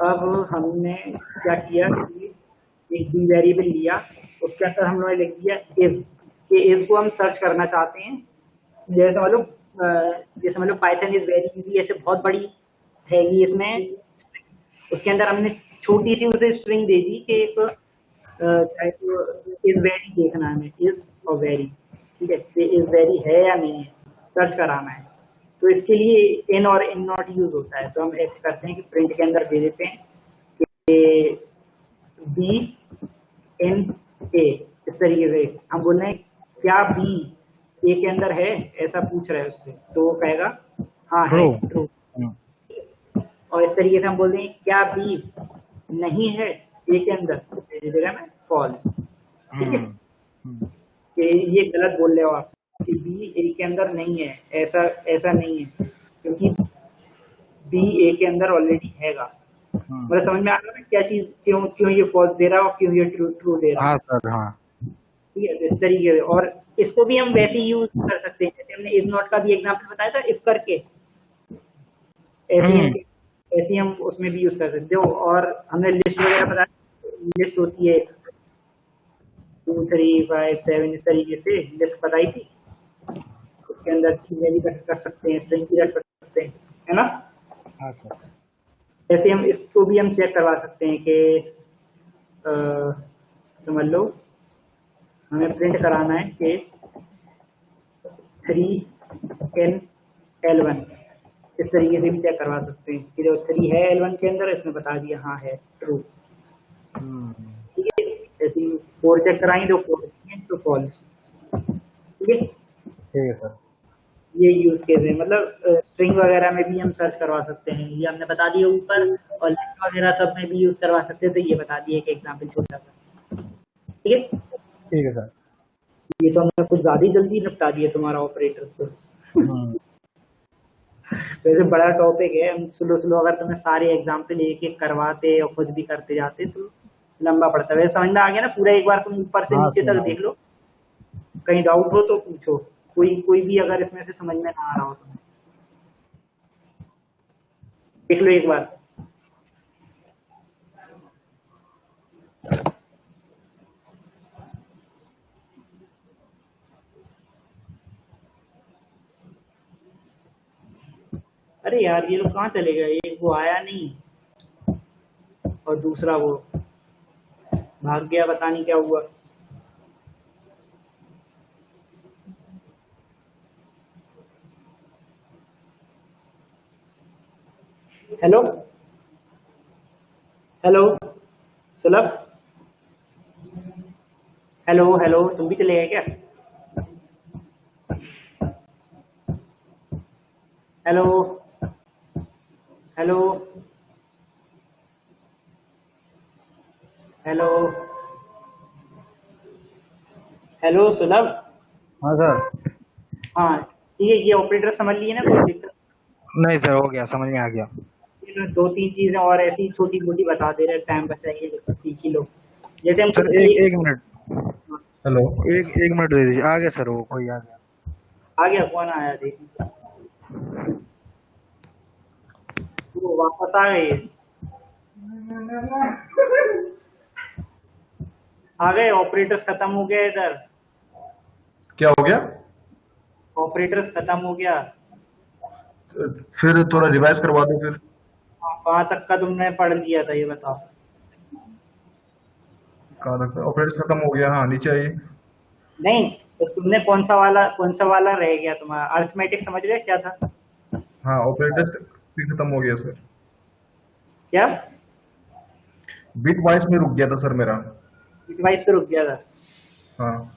Speaker 1: अब हमने क्या किया कि एक डी वेरिएबल लिया, उसके अंदर हमने लिख दिया इज, कि इज को हम सर्च करना चाहते हैं। जैसे मतलब पाइथन इज वेरी इजी, ऐसे बहुत बड़ी है ये, इसमें उसके अंदर हमने छोटी सी उसे स्ट्रिंग दे दी कि एक इज वेरी देखना है हमें, इज और वेरी। ठीक है, इज वेरी है या नहीं है सर्च कराना है, तो इसके लिए इन और इन नॉट यूज होता है। तो हम ऐसे करते हैं कि प्रिंट के अंदर दे देते हैं कि बी इन ए, इस तरीके से हम बोल रहे हैं क्या बी ए के अंदर है, ऐसा पूछ रहा है उससे, तो वो कहेगा हाँ है, ट्रू। और इस तरीके से हम बोल दें क्या बी नहीं है ए के अंदर, दे देगा मैं फॉल्स। ठीक है, ये गलत बोल रहे हो आप कि बी ए के अंदर नहीं है, ऐसा नहीं है, क्योंकि बी ए के अंदर ऑलरेडी हैगा। मतलब समझ में आ रहा है ना क्या चीज, क्यों क्यों ये फॉल्स दे रहा है और क्यों ये ट्रू ट्रू दे रहा है।
Speaker 2: हाँ सर, हाँ।
Speaker 1: ठीक है, तो इस तरीके से। और इसको भी हम वैसे ही यूज कर सकते हैं जैसे हमने इज नॉट का भी एग्जांपल बताया था, इफ करके, ऐसे ही ऐसे ही हम उसमें भी यूज कर सकते हो। और हमने लिस्ट वगैरह बताया, लिस्ट होती है 2 3 5 7 इस तरीके से लिस्ट बताई थी, उसके अंदर चीजें भी कर सकते हैं, स्ट्रिंग भी रख सकते हैं, है ना।
Speaker 2: हाँ सर।
Speaker 1: ऐसे हम इसको भी हम चेक करवा सकते हैं कि समझ लो हमें प्रिंट कराना है कि 3n l1, इस तरीके से भी चेक करवा सकते हैं कि जो 3 है l1 के अंदर, इसने बता दिया हाँ है ट्रू। ठीक है, ऐसे ही 4 चेक कराएंगे तो 4 तो फॉल्स। ठीक है,
Speaker 2: ठीक है सर।
Speaker 1: ये यूज केस है। मतलब स्ट्रिंग वगैरह में भी हम सर्च करवा सकते हैं, ये हमने बता दिया ऊपर, और लिस्ट वगैरह सब में भी यूज करवा सकते हैं, तो ये बता दिया एक एग्जांपल छोटा सा। ठीक है,
Speaker 2: ठीक है सर।
Speaker 1: ये तो हमने कुछ ज्यादा ही जल्दी निपटा दिया तुम्हारा ऑपरेटर्स तो। वैसे बड़ा टॉपिक है, हम स्लो स्लो अगर तुम्हें सारे एग्जांपल एक एक करवाते और खुद भी करते जाते तो लंबा पड़ता है। वैसे समझ में आ गया ना पूरा, एक बार तुम ऊपर से
Speaker 2: हाँ
Speaker 1: नीचे
Speaker 2: सर।
Speaker 1: तक देख लो, कहीं डाउट हो तो पूछो, कोई भी अगर इसमें से समझ में ना आ रहा हो तो देख लो एक बार। अरे यार ये लोग कहाँ चले गए, एक वो आया नहीं और दूसरा वो भाग गया, पता नहीं क्या हुआ। हेलो हेलो सुलभ, हेलो हेलो, तुम भी चले गए क्या? हेलो हेलो हेलो हेलो सुलभ।
Speaker 2: हाँ सर।
Speaker 1: हाँ ठीक है, ये ऑपरेटर समझ लिए ना, कोई दिक्कत?
Speaker 2: नहीं सर, हो गया, समझ में आ गया।
Speaker 1: ये 2 3 चीजें और ऐसी छोटी मोटी बता दे रहे, टाइम बचाइए, लेकिन सीख ही लो। जैसे हम
Speaker 2: सर
Speaker 1: कुछ
Speaker 2: एक मिनट। हेलो, एक मिनट दे दीजिए। आ गया सर, वो कोई आ गया।
Speaker 1: आ गया, कौन आया देखिए, वो वापस आ गए, आ गए। ऑपरेटर्स खत्म हो गया इधर,
Speaker 4: क्या हो गया?
Speaker 1: ऑपरेटर्स खत्म हो गया।
Speaker 4: फिर थोड़ा रिवाइज करवा दो फिर।
Speaker 1: कहाँ तक का तुमने पढ़ लिया था ये बताओ?
Speaker 4: कहाँ तक ऑपरेटर खत्म हो गया? हाँ, नीचे आइए।
Speaker 1: नहीं, तो तुमने कौन सा वाला रह गया तुम्हारा? अर्थमेटिक समझ गया क्या था?
Speaker 4: हाँ, ऑपरेटर्स भी खत्म हो गया सर।
Speaker 1: क्या
Speaker 4: बिट वाइज में रुक गया था सर मेरा।
Speaker 1: बिटवाइज पे रुक गया था?
Speaker 4: हाँ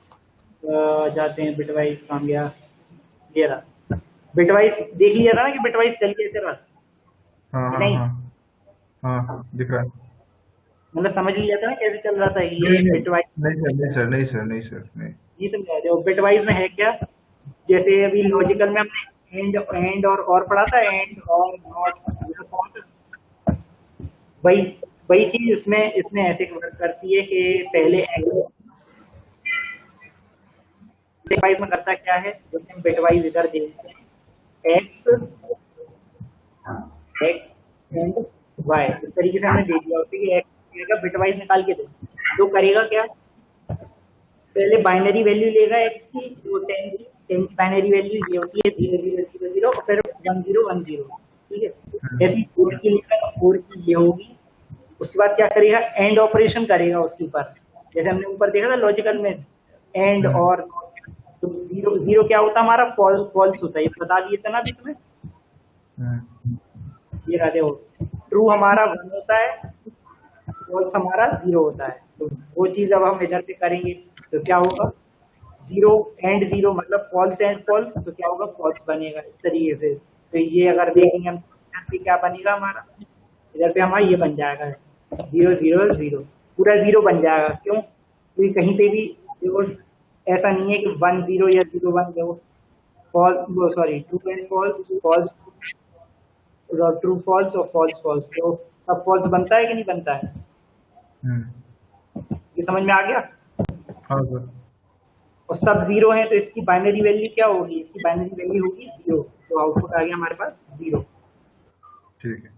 Speaker 1: जाते हैं बिटवाइज, कहाँ गया? ये रहा बिटवाइज, देख लिया था ना कि बिटवाइज चल के तेरा?
Speaker 4: हाँ हाँ
Speaker 1: नहीं,
Speaker 4: हाँ हाँ, दिख रहा है।
Speaker 1: मतलब समझ लिया था ना कैसे चल रहा था
Speaker 4: नहीं
Speaker 1: ये
Speaker 4: नहीं
Speaker 1: बिटवाइज?
Speaker 4: नहीं सर, नहीं सर, नहीं सर, नहीं सर, नहीं।
Speaker 1: ये समझा रहे हो बिटवाइज में है क्या? जैसे अभी लॉजिकल में हमने एंड और पढ़ा था, एंड और नॉट, वही वही चीज इसमें इसमें ऐसे वर्क करती है कि पहले बिटवाइज में करता क्या है, जैसे हम बिटवाइज इधर देखते हैं, एक्स एंड वाई, इस तरीके से हमने दे दिया उसे कि एक्स का बिटवाइज निकाल के दो, तो करेगा क्या? पहले बाइनरी वैल्यू लेगा एक्स की, जो 10 की बाइनरी वैल्यू ये होती है 0 0 0 0 और फिर 1 0 1 0। ठीक है, ऐसी 4 की लेगा, 4 की ये होगी। उसके बाद क्या करेगा? एंड ऑपरेशन करेगा उसके ऊपर, जैसे हमने ऊपर देखा था लॉजिकल में, एंड और। तो 0 0 क्या होता है हमारा? फॉल्स होता है, ये बता दिए थे ना अभी तुम्हें। ये रहते हो, ट्रू हमारा 1 होता है, फॉल्स हमारा 0 होता है। तो वो चीज अब हम इधर पे करेंगे तो क्या होगा? 0 एंड 0 मतलब फॉल्स एंड फॉल्स, तो क्या होगा? फॉल्स बनेगा इस तरीके से। तो ये अगर देखेंगे हम इधर पे क्या बनेगा हमारा, इधर पे हमारा ये बन जाएगा 0 0 0, पूरा 0 बन जाएगा। क्यों? क्योंकि कहीं पे भी देखो ऐसा नहीं है कि 1 0 या 0 1, देखो false, sorry, true and false, false true false और फॉल्स फॉल्स, तो अब फॉल्स बनता है कि नहीं बनता है? ये समझ में आ गया?
Speaker 4: हाँ सर।
Speaker 1: और सब जीरो है तो इसकी बाइनरी वैल्यू क्या होगी? इसकी बाइनरी वैल्यू होगी 0। तो आउटपुट आ गया हमारे पास 0।
Speaker 4: ठीक है।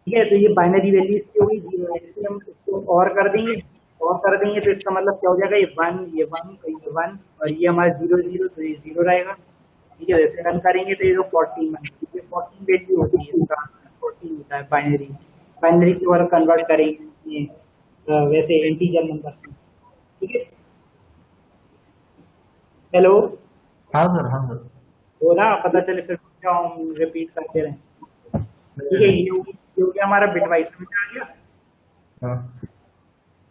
Speaker 1: ठीक है, तो ये बाइनरी वैल्यू इसकी होगी 0 है, इसलिए हम इसको और कर देंगे तो इसका मतलब क्या हो जाएगा? ये 1, ये 1 और ये हमारा 0 0, तो ये 0 रहेगा। ठीक है, जैसे रन करेंगे तो ये जो 14 ये 14 वैल्यू होती है, इसका 14 होता है बाइनरी की ओर कन्वर्ट करेंगे ये वैसे इंटीजर नंबर से। ठीक है, हेलो,
Speaker 4: हाँ सर, हाँ सर।
Speaker 1: तो ना पता चले फिर क्या हम रिपीट करते रहें। ठीक है, ये हो गया हमारा बिटवाइज, समझ आ गया?
Speaker 4: हाँ,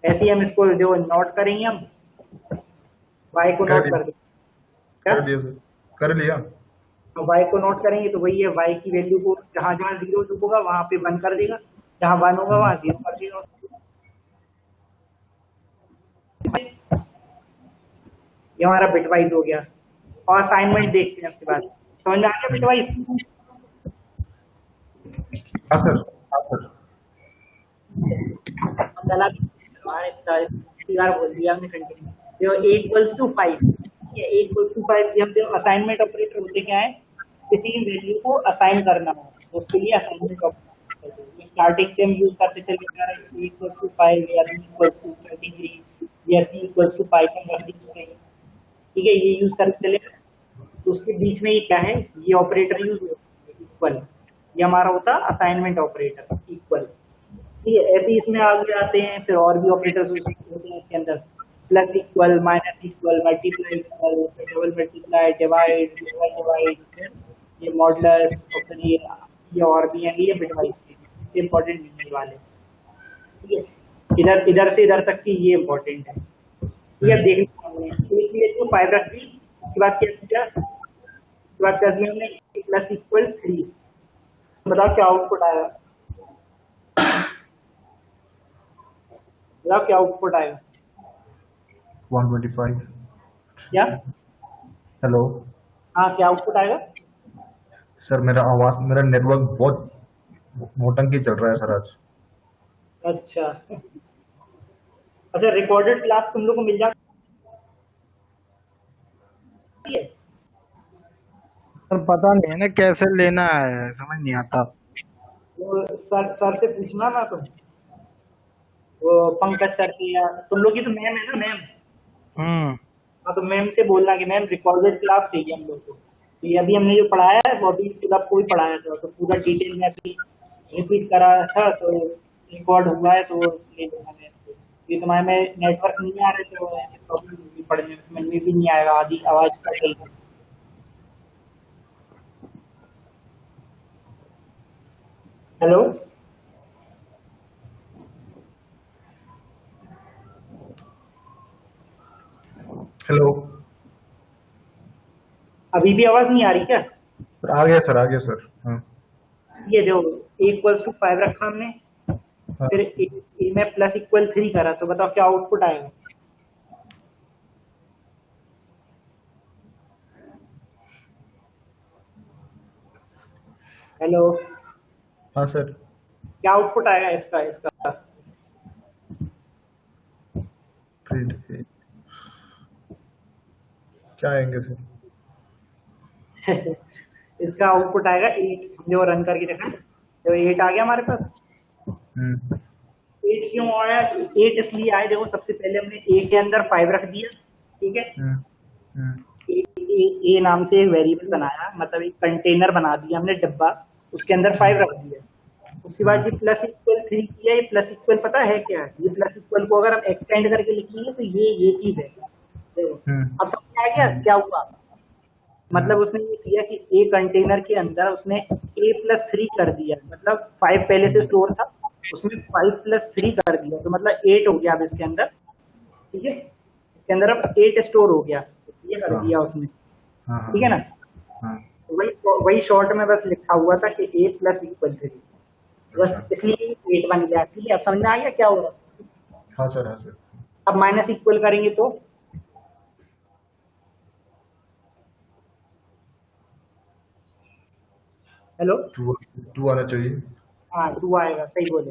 Speaker 1: ऐसे ही हम इसको जो नोट करेंगे, हम y को नोट कर देंगे। क्या?
Speaker 4: कर दिया सर, कर लिया।
Speaker 1: तो y को नोट करेंगे तो वही है, y की वैल्यू को जहां जहां 0 होगा वहां पे 1 कर देगा, जहां 1 होगा वहां 0 कर देगा। ये हमारा बिटवाइज हो गया। और असाइनमेंट देखते हैं उसके बाद। समझ में आ गया बिटवाइज?
Speaker 4: हाँ सर, हाँ सर।
Speaker 1: बोल दिया हमने कंटिन्यू। 8 = 5, ये 8 = 5, जब जो असाइनमेंट ऑपरेटर होते क्या है, किसी वैल्यू को असाइन करना हो तो उसके लिए असाइनमेंट ऑपरेटर स्टार्टिंग से हम यूज करते चले जा रहे हैं। 8 = 5 या b = 33 या c = पाइथन रख दीजिए। ठीक है, ये यूज करते चले। तो उसके बीच में ये क्या है, ये ऑपरेटर यूज होता है इक्वल। ये हमारा होता है असाइनमेंट ऑपरेटर इक्वल। ठीक है, ऐसे ही इसमें आगे आते हैं फिर और भी ऑपरेटर्स होते हैं इसके अंदर, plus equal, minus equal, multiply equal, double multiply, divide, ये मॉडुलस और फिर ये और भी हैं, ये बिटवाइज के इम्पोर्टेंट नहीं वाले। ठीक है, इधर से इधर तक की ये इम्पोर्टेंट है। ठीक है, देख लीजिए 5 रख दी। उसके बाद क्या किया? उसके बाद कर दिया हमने प्लस इक्वल 3। बताओ क्या आउटपुट आएगा? बताओ क्या आउटपुट आएगा?
Speaker 4: 125।
Speaker 1: क्या?
Speaker 4: हेलो
Speaker 1: हाँ, क्या आउटपुट आएगा?
Speaker 4: सर, मेरा नेटवर्क बहुत नौटंकी चल रहा है सर आज।
Speaker 1: अच्छा अच्छा, रिकॉर्डेड क्लास तुम लोग को मिल जाती है?
Speaker 2: सर पता नहीं है ना कैसे लेना है, समझ नहीं आता।
Speaker 1: वो सर से पूछना ना तुम, वो पंकज सर से, या तुम लोग की तो मैम है ना, मैम। हाँ, तो मैम से बोलना कि मैम रिकॉर्डेड क्लास चाहिए हम लोग को। तो ये अभी हमने जो पढ़ाया है वो अभी फिलहाल कोई पढ़ाया था, तो पूरा डिटेल में अभी रिपीट कराया था, तो रिकॉर्ड हुआ है तो ले लेना मैम से। ये तुम्हारे में नेटवर्क नहीं आ रहे तो ऐसे प्रॉब्लम होगी पढ़ने में, समझ में भी नहीं आएगा, आधी आवाज कट गई। हेलो,
Speaker 4: हेलो
Speaker 1: अभी भी आवाज नहीं आ रही क्या?
Speaker 4: सर, आ गया सर, आ गया सर। हाँ
Speaker 1: ये देखो 8 = 5 रखा हमने,
Speaker 4: हाँ।
Speaker 1: फिर ए में प्लस इक्वल 3 करा, तो बताओ क्या आउटपुट आएगा? हेलो,
Speaker 4: हाँ सर।
Speaker 1: क्या आउटपुट आएगा इसका?
Speaker 4: प्रिंट क्या आएंगे सर?
Speaker 1: इसका आउटपुट आएगा 8, जो रन करके देखा तो 8 आ गया हमारे पास। 8 क्यों आया? 8 इसलिए आया, देखो सबसे पहले हमने ए के अंदर 5 रख दिया। ठीक है, ए नाम से एक वेरिएबल बनाया, मतलब एक कंटेनर बना दिया हमने, डब्बा, उसके अंदर 5 रख दिया। उसके बाद ये प्लस इक्वल 3 किया। ये प्लस इक्वल पता है क्या? ये प्लस इक्वल को अगर हम एक्सटेंड करके लिखेंगे तो ये चीज है। देखो अब समझ आ गया क्या हुआ? मतलब उसने ये किया कि ए कंटेनर के अंदर उसने a+3 कर दिया, मतलब 5 पहले से स्टोर था, उसमें 5+3 कर दिया, तो मतलब 8 हो गया अब इसके अंदर। ठीक है, इसके अंदर अब 8 स्टोर हो गया, ये कर दिया उसने। ठीक है ना? वही शॉर्ट में बस लिखा हुआ था कि a+3, बस इसलिए 8 बन गया। ठीक है, अब समझ में आ गया क्या होगा?
Speaker 4: हाँ सर, हाँ सर।
Speaker 1: अब माइनस इक्वल करेंगे तो हेलो,
Speaker 4: टू आना चाहिए।
Speaker 1: हाँ 2 आएगा, सही बोले।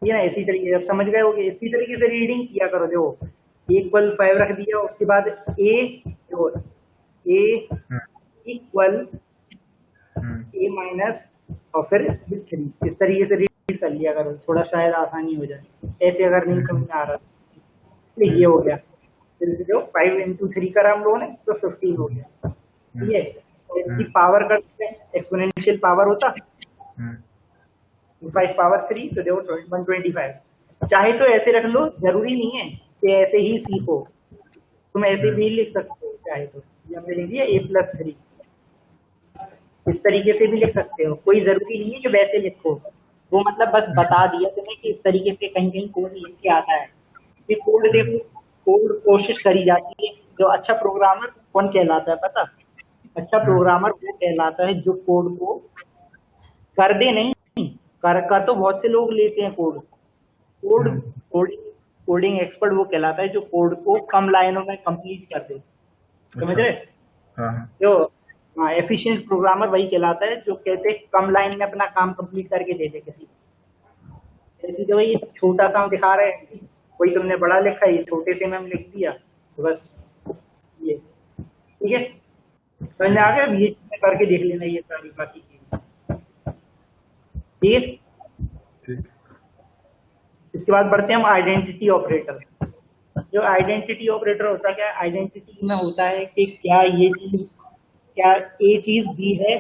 Speaker 1: ये ना इसी तरीके, अब समझ गए होगे, इसी तरीके से रीडिंग किया करो। देखो इक्वल 5 रख दिया, उसके बाद ए, देखो ए
Speaker 4: हम्म,
Speaker 1: इक्वल
Speaker 4: हम्म,
Speaker 1: ए माइनस और फिर 3, इस तरीके से रीड कर लिया करो, थोड़ा शायद आसानी हो जाए। ऐसे अगर नहीं समझ में आ रहा तो ये हो गया। फिर से जो 5 इंटू 3 करा हम लोगों ने तो 15 हो गया। ठीक है, और इसकी पावर करते हैं, एक्सपोनेंशियल पावर होता
Speaker 4: हम्म,
Speaker 1: 5 पावर 3 तो देखो 125। चाहे तो ऐसे रख लो, जरूरी नहीं है कि ऐसे ही सीखो, तुम ऐसे भी लिख सकते हो चाहे तो। ये हमने लिख दिया a+3, इस तरीके से भी लिख सकते हो, कोई जरूरी नहीं है कि वैसे लिखो। वो मतलब बस बता दिया तुम्हें कि इस तरीके से कहीं कहीं कोड लिख के आता है। ये कोड देखो, कोड कोशिश करी जाती है। जो अच्छा प्रोग्रामर कौन कहलाता है पता? अच्छा प्रोग्रामर वो कहलाता है जो कोड को कर दे नहीं, कर तो बहुत से लोग लेते हैं कोड। कोड
Speaker 4: हम्म,
Speaker 1: कोडिंग कोडिंग एक्सपर्ट वो कहलाता है जो कोड को कम लाइनों में कंप्लीट कर दे। समझ
Speaker 4: अच्छा।
Speaker 1: रहे?
Speaker 4: हाँ हाँ।
Speaker 1: जो एफिशिएंट प्रोग्रामर वही कहलाता है जो कहते हैं कम लाइन में अपना काम कंप्लीट करके दे दे किसी को। जैसे कि वही छोटा सा हम दिखा रहे हैं, कोई तुमने बड़ा लिखा है, ये छोटे से में हम लिख दिया, तो बस ये ठीक है। समझ में आ गया? अब ये चीजें करके देख लेना, ये सारी बाकी चीजें। ठीक है,
Speaker 4: ठीक।
Speaker 1: इसके बाद बढ़ते हैं हम आइडेंटिटी ऑपरेटर। जो आइडेंटिटी ऑपरेटर होता है, क्या आइडेंटिटी में होता है कि क्या ये चीज, क्या ए चीज बी है,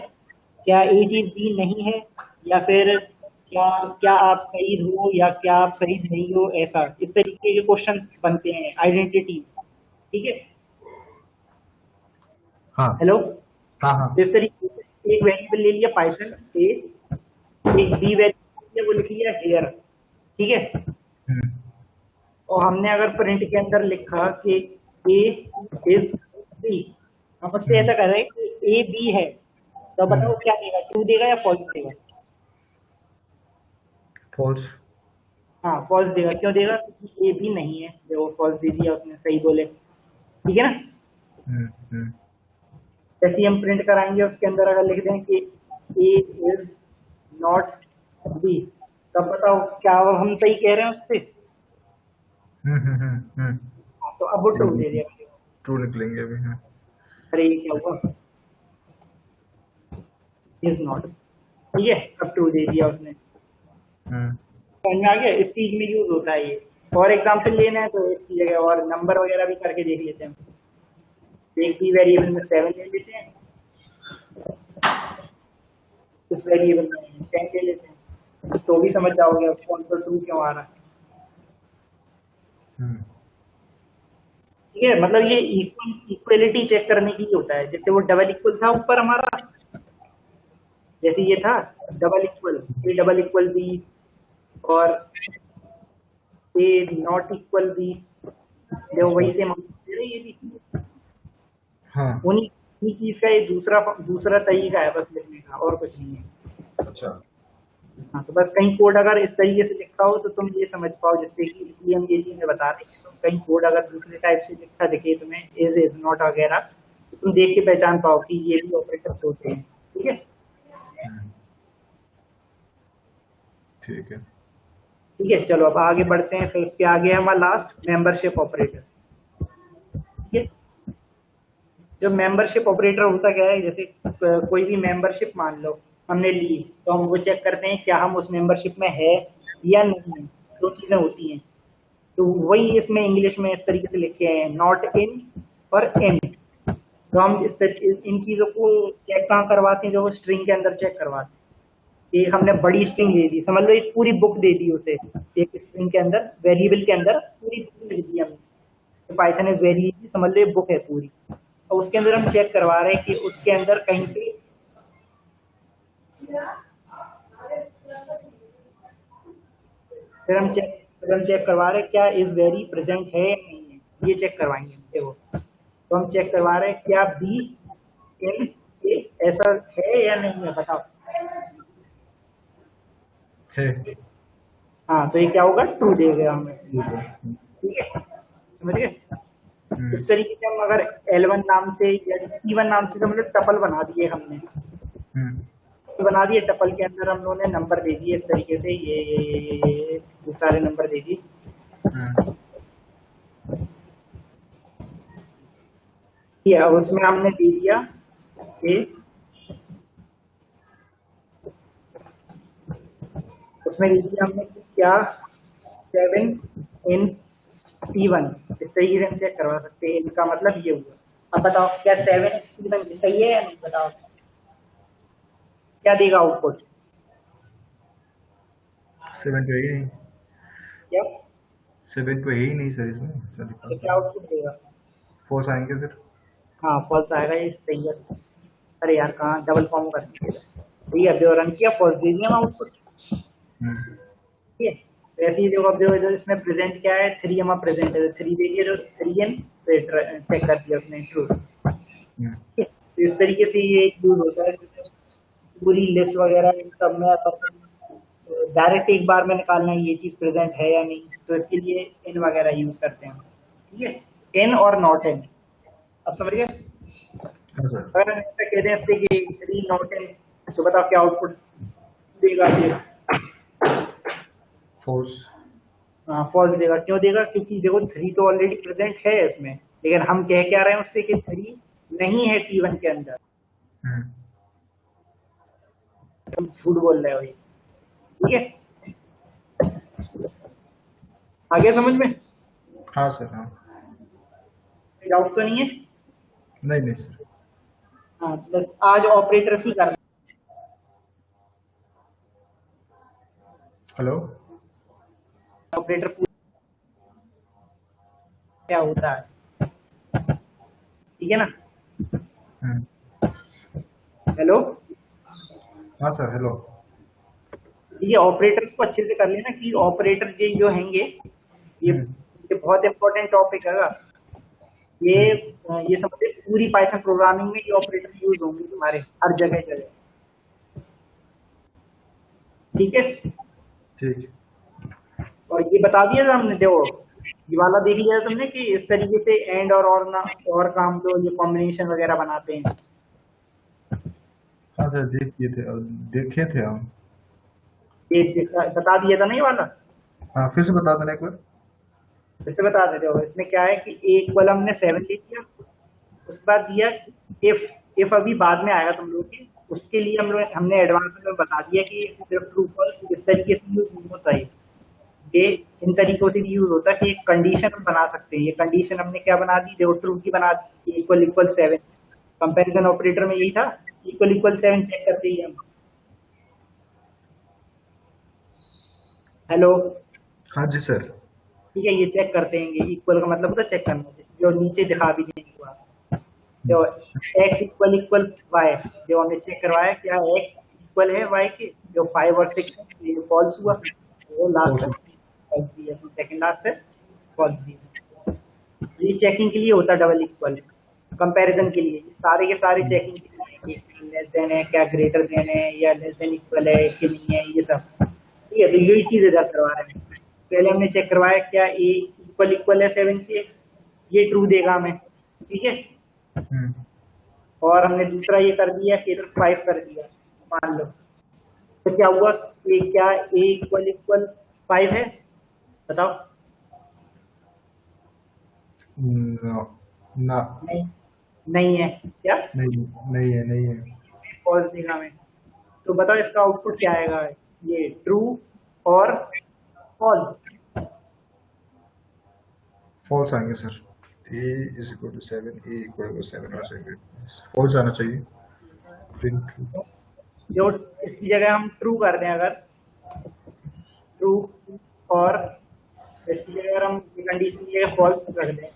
Speaker 1: क्या ए चीज बी नहीं है, या फिर क्या क्या आप सही हो या क्या आप सही नहीं हो, ऐसा इस तरीके के क्वेश्चंस बनते हैं आइडेंटिटी। ठीक है,
Speaker 4: हाँ
Speaker 1: हेलो।
Speaker 4: हाँ हाँ।
Speaker 1: इस तरीके से एक वेरिएबल ले लिया पाइथन ए, एक बी वेरिएबल वो लिख लिया हेयर। ठीक है,
Speaker 4: हम्म,
Speaker 1: और हमने अगर प्रिंट के अंदर लिखा कि ए इज बी, हम उससे ऐसा कर रहे हैं कि ए बी है, तो बताओ क्या देगा, ट्रू देगा या फॉल्स देगा?
Speaker 4: फॉल्स।
Speaker 1: हाँ फॉल्स देगा। क्यों देगा? क्योंकि ए बी नहीं है, जो फॉल्स दे दिया उसने, सही बोले। ठीक है ना?
Speaker 4: हम्म, हम्म,
Speaker 1: जैसे ही हम प्रिंट कराएंगे उसके अंदर अगर लिख दें कि ए इज नॉट बी, तब बताओ क्या हम सही कह रहे हैं उससे? हाँ, तो अब वो ट्रू दे देगा।
Speaker 4: ट्रू निकलेंगे अभी। हाँ।
Speaker 1: अरे ये क्या हुआ, इज नॉट। ठीक है, अब ट्रू दे दिया उसने।
Speaker 4: हम्म,
Speaker 1: समझ में आ गया? इस चीज में यूज होता है ये। और एग्जाम्पल लेना है तो इसकी जगह और नंबर वगैरह भी करके देख लेते हैं। एक ही वेरिएबल में 7 ले लेते हैं, इस वेरिएबल में 10 ले लेते हैं, तो भी समझ जाओगे अब कौन सा ट्रू क्यों आ रहा है।
Speaker 4: हम्म,
Speaker 1: ठीक है, मतलब ये इक्वलिटी चेक करने के लिए होता है। जैसे वो डबल इक्वल था ऊपर हमारा, जैसे ये था double equal, A double equal B और ए नॉट इक्वल बी, देखो वही से ये भी
Speaker 4: हाँ।
Speaker 1: उन्हीं चीज का ये दूसरा तरीका है बस लिखने का, और कुछ नहीं है।
Speaker 4: अच्छा।
Speaker 1: हाँ, तो बस कहीं कोड अगर इस तरीके से लिखा हो तो तुम ये समझ पाओ, जिससे कि इसलिए हम ये चीजें बता रहे हैं। तो कहीं कोड अगर दूसरे टाइप से लिखा दिखे तुम्हें, इज नॉट वगैरह, तो तुम देख के पहचान पाओ कि ये भी ऑपरेटर्स होते हैं। ठीक है,
Speaker 4: ठीक है।
Speaker 1: ठीक है, चलो अब आगे बढ़ते हैं। फिर इसके आगे हमारा लास्ट मेंबरशिप ऑपरेटर। ठीक है, जो मेंबरशिप ऑपरेटर होता क्या है, जैसे कोई भी मेंबरशिप मान लो हमने ली, तो हम वो चेक करते हैं क्या हम उस मेंबरशिप में है या नहीं। दो चीजें होती हैं, तो वही इसमें इंग्लिश में इस तरीके से लिखे हैं, नॉट इन और इन। तो हम इन चीजों को चेक कहाँ करवाते हैं? जो वो स्ट्रिंग के अंदर चेक करवाते हैं। एक हमने बड़ी स्ट्रिंग दे दी, समझ लो एक पूरी बुक दे दी उसे, एक स्ट्रिंग के अंदर वेरिएबल के अंदर पूरी बुक लिख दी हमने, पाइथन इज वेरी इजी, समझ लो एक बुक है पूरी, और उसके अंदर हम चेक करवा रहे हैं कि उसके अंदर कहीं पे फिर हम चेक करवा रहे हैं क्या इज वेरी प्रेजेंट है या नहीं है, ये चेक करवाएंगे। देखो, तो हम चेक करवा रहे हैं क्या बी इन ए ऐसा है या नहीं है, बताओ।
Speaker 4: है।
Speaker 1: हाँ, तो ये क्या होगा, ट्रू देगा हमें। ठीक है, समझ गए? इस तरीके से हम अगर L1 नाम से या T1 नाम से समझ लो टपल बना दिए हमने,
Speaker 4: हम्म,
Speaker 1: बना दिए, टपल के अंदर हम लोगों ने नंबर दे दिए इस तरीके से, ये सारे नंबर दे दिए। ये अब उसमें हमने दे दिया कि उसमें दे दिया हमने कि क्या 7 इन T1, इस तरीके से हम चेक करवा सकते हैं। इनका मतलब ये हुआ। अब बताओ क्या 7 इन T1 सही है या नहीं, बताओ क्या देगा आउटपुट?
Speaker 4: 7 तो है ही नहीं,
Speaker 1: क्या
Speaker 4: 7 तो है ही नहीं सर इसमें सर।
Speaker 1: तो क्या आउटपुट देगा?
Speaker 4: फॉल्स आएंगे फिर।
Speaker 1: हाँ फॉल्स आएगा, ये सही है। अरे यार कहाँ डबल फॉर्म कर दिया, ठीक है जो रन किया फॉल्स दे दिया आउटपुट। ठीक है वैसे ही देखो, अब जो इसमें प्रेजेंट क्या है, 3 हमारा प्रेजेंट है, 3 दे दिया, जो 3 एन चेक कर दिया उसने ट्रू। तो इस तरीके से ये एक यूज होता है, पूरी लिस्ट वगैरह इन सब में डायरेक्ट एक बार में निकालना है ये चीज प्रेजेंट है या नहीं, तो इसके लिए इन वगैरह यूज करते हैं। ठीक है इन और नॉट इन, अब समझ गए?
Speaker 4: हाँ सर।
Speaker 1: अगर हम ऐसा कहते हैं इससे कि 3 नॉट इन, तो बताओ क्या आउटपुट देगा ये?
Speaker 4: फॉल्स।
Speaker 1: हाँ फॉल्स देगा। क्यों देगा? क्योंकि देखो 3 तो ऑलरेडी प्रेजेंट है इसमें, लेकिन हम कह क्या रहे हैं उससे कि 3 नहीं है T1 के अंदर। तुम झूठ बोल रहे हो ये, ठीक है? आगे समझ में?
Speaker 4: हाँ सर। हाँ
Speaker 1: डाउट तो नहीं है?
Speaker 4: नहीं नहीं सर।
Speaker 1: हाँ बस आज ऑपरेटर्स ही करना।
Speaker 4: हेलो।
Speaker 1: ऑपरेटर क्या होता है, ठीक है ना? हेलो।
Speaker 4: हाँ सर हेलो।
Speaker 1: ये ऑपरेटर्स को अच्छे से कर लेना कि ऑपरेटर ये जो हैंगे, ये बहुत इंपॉर्टेंट टॉपिक है। ये समझे पूरी पाइथन प्रोग्रामिंग में ये ऑपरेटर यूज होंगे तुम्हारे हर जगह जगह। ठीक है
Speaker 4: ठीक।
Speaker 1: और ये बता दिया था हमने, देखो ये वाला देख लिया तुमने कि इस तरीके से एंड और ना और काम जो ये कॉम्बिनेशन वगैरह बनाते हैं।
Speaker 4: हाँ सर देखे थे हम।
Speaker 1: ये बता दिया था ना ये वाला।
Speaker 4: हाँ फिर से बता देना एक बार।
Speaker 1: फिर से बता देते हो। इसमें क्या है कि एक कॉलम हमने 7 ले लिया, उसके बाद दिया इफ अभी बाद में आएगा तुम लोग के, उसके लिए हमने एडवांस में बता दिया कि सिर्फ ट्रू फॉल्स इस तरीके से यूज नहीं होता है। ये इन तरीकों से भी यूज होता है कि एक कंडीशन हम बना सकते हैं। ये कंडीशन हमने क्या बना दी, देखो ट्रू की बना दी, इक्वल इक्वल 7। कंपैरिजन ऑपरेटर में यही था, इक्वल इक्वल 7 चेक करते ही हम। हेलो।
Speaker 4: हाँ जी सर।
Speaker 1: ठीक है ये चेक करते हैं। इक्वल का मतलब होता है चेक करना, जो नीचे दिखा भी देंगे हुआ। जो x इक्वल इक्वल y, जो हमने चेक करवाया क्या x इक्वल है y के, जो 5 और 6 है, ये फॉल्स हुआ, वो लास्ट है फॉल्स दिया, तो सेकंड लास्ट है फॉल्स दिया। ये चेकिंग के लिए होता है डबल इक्वल, कंपैरिजन के लिए। सारे के सारे चेकिंग के लिए, लेस देन है क्या ग्रेटर देन है या लेस देन इक्वल है कि नहीं है, ये सब। ठीक है तो यही चीज इधर करवा रहे हैं। पहले हमने चेक करवाया क्या a इक्वल इक्वल है 7 के, ये ट्रू देगा हमें। ठीक है और हमने दूसरा ये कर दिया कि 5 कर दिया मान लो, तो क्या हुआ कि क्या a इक्वल इक्वल 5 है, बताओ?
Speaker 4: ना
Speaker 1: नहीं है। क्या
Speaker 4: नहीं है।
Speaker 1: फॉल्स देगा हमें। तो बताओ इसका आउटपुट क्या आएगा, ये ट्रू और फॉल्स।
Speaker 4: फॉल्स आएंगे sir. a is equal to 7, a equal to 7 और 7 फॉल्स आना चाहिए। फिर ट्रू,
Speaker 1: जो इसकी जगह हम ट्रू कर दें, अगर ट्रू और इसकी जगह अगर हम कंडीशन की जगह फॉल्स रख दें,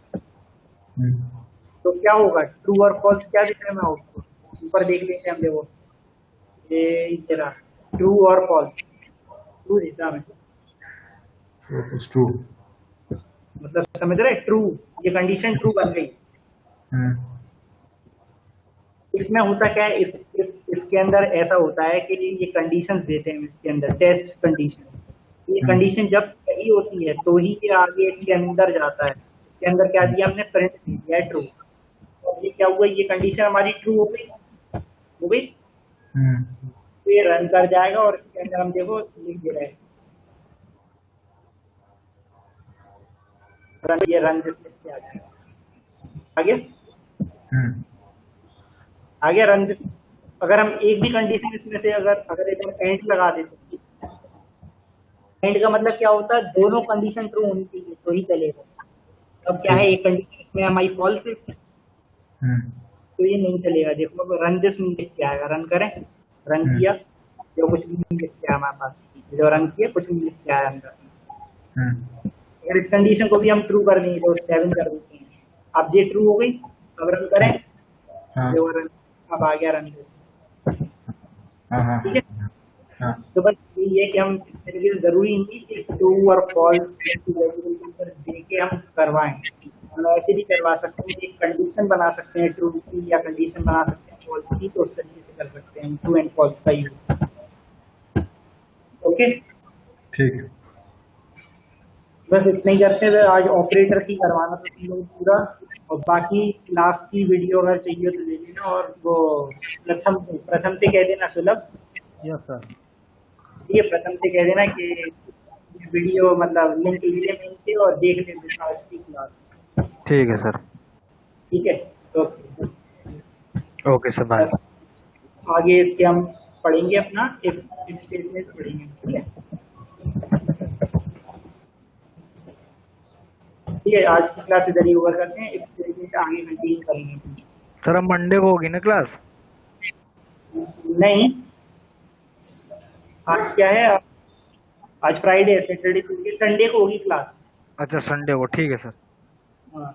Speaker 1: तो क्या होगा? ट्रू और फॉल्स क्या दिख रहा है हमें आउटपुट? ऊपर देख लेते हैं हम, देखो ये जरा ट्रू और फॉल्स, ट्रू दिखता है हमें,
Speaker 4: ट्रू
Speaker 1: मतलब समझ रहे? ट्रू, ये कंडीशन ट्रू बन गई। इसमें होता क्या है, इसके अंदर ऐसा होता है कि ये कंडीशंस देते हैं इसके अंदर, टेस्ट कंडीशन। ये कंडीशन जब सही होती है तो ही ये आगे इसके अंदर जाता है। इसके अंदर क्या दिया हमने, प्रिंट दिया है ट्रू। और ये क्या हुआ, ये कंडीशन हमारी ट्रू हो गई। तो ये रन कर जाएगा और इसके अंदर हम देखो लिख दे रहे हैं ये रन डिस्प्ले पे आ जाएगा। आगे आगे रन अगर हम एक भी कंडीशन इसमें से अगर एक एंड लगा देते, एंड का मतलब क्या होता है, दोनों कंडीशन ट्रू होनी चाहिए तो ही चलेगा। अब क्या है, एक कंडीशन इसमें हमारी फॉल्स है तो ये नहीं चलेगा। देखो रन दिस लिख के आएगा, रन करें, रन किया, जो कुछ भी लिख के आया हमारे पास, जो रन किया कुछ भी लिख के आया अंदर। अगर इस कंडीशन को भी हम ट्रू कर देंगे तो 7 कर देते हैं। अब ये ट्रू हो गई, अब रन करें, जो रन अब आ गया रन दिस। ठीक है, तो बस यही है कि हम इस तरीके से जरूरी नहीं कि ट्रू और फॉल्स दे के हम करवाएं, हम ऐसे भी करवा सकते हैं, एक कंडीशन बना सकते हैं ट्रू की या कंडीशन बना सकते हैं फॉल्स की, तो उस तरीके से कर सकते हैं ट्रू एंड फॉल्स का यूज। ओके
Speaker 4: ठीक है,
Speaker 1: बस इतना ही करते हैं। आज ऑपरेटर ही करवाना था तुम लोग पूरा, और बाकी क्लास की वीडियो अगर चाहिए तो दे देना, और वो प्रथम से कह देना सुलभ।
Speaker 2: Yes sir.
Speaker 1: ये प्रथम से कह देना कि वीडियो मतलब लिंक ले लें से और देख लें आज की क्लास।
Speaker 2: ठीक है सर।
Speaker 1: ठीक है, ओके
Speaker 2: ओके सर, बाय।
Speaker 1: आगे इसके हम पढ़ेंगे अपना इफ स्टेटमेंट पढ़ेंगे। ठीक है, ठीक है, आज की क्लास इधर ही ओवर करते हैं, इफ स्टेटमेंट आगे कंटिन्यू करेंगे।
Speaker 2: सर अब मंडे को होगी ना क्लास?
Speaker 1: नहीं, आज क्या है, आज फ्राइडे, सैटरडे संडे को होगी क्लास।
Speaker 2: अच्छा संडे को, ठीक है सर।
Speaker 1: हाँ,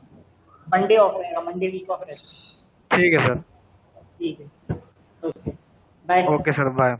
Speaker 1: मंडे ऑफ रहेगा, मंडे वीक ऑफ रहेगा।
Speaker 2: ठीक है सर।
Speaker 1: ठीक है, okay bye.
Speaker 2: Okay sir, bye.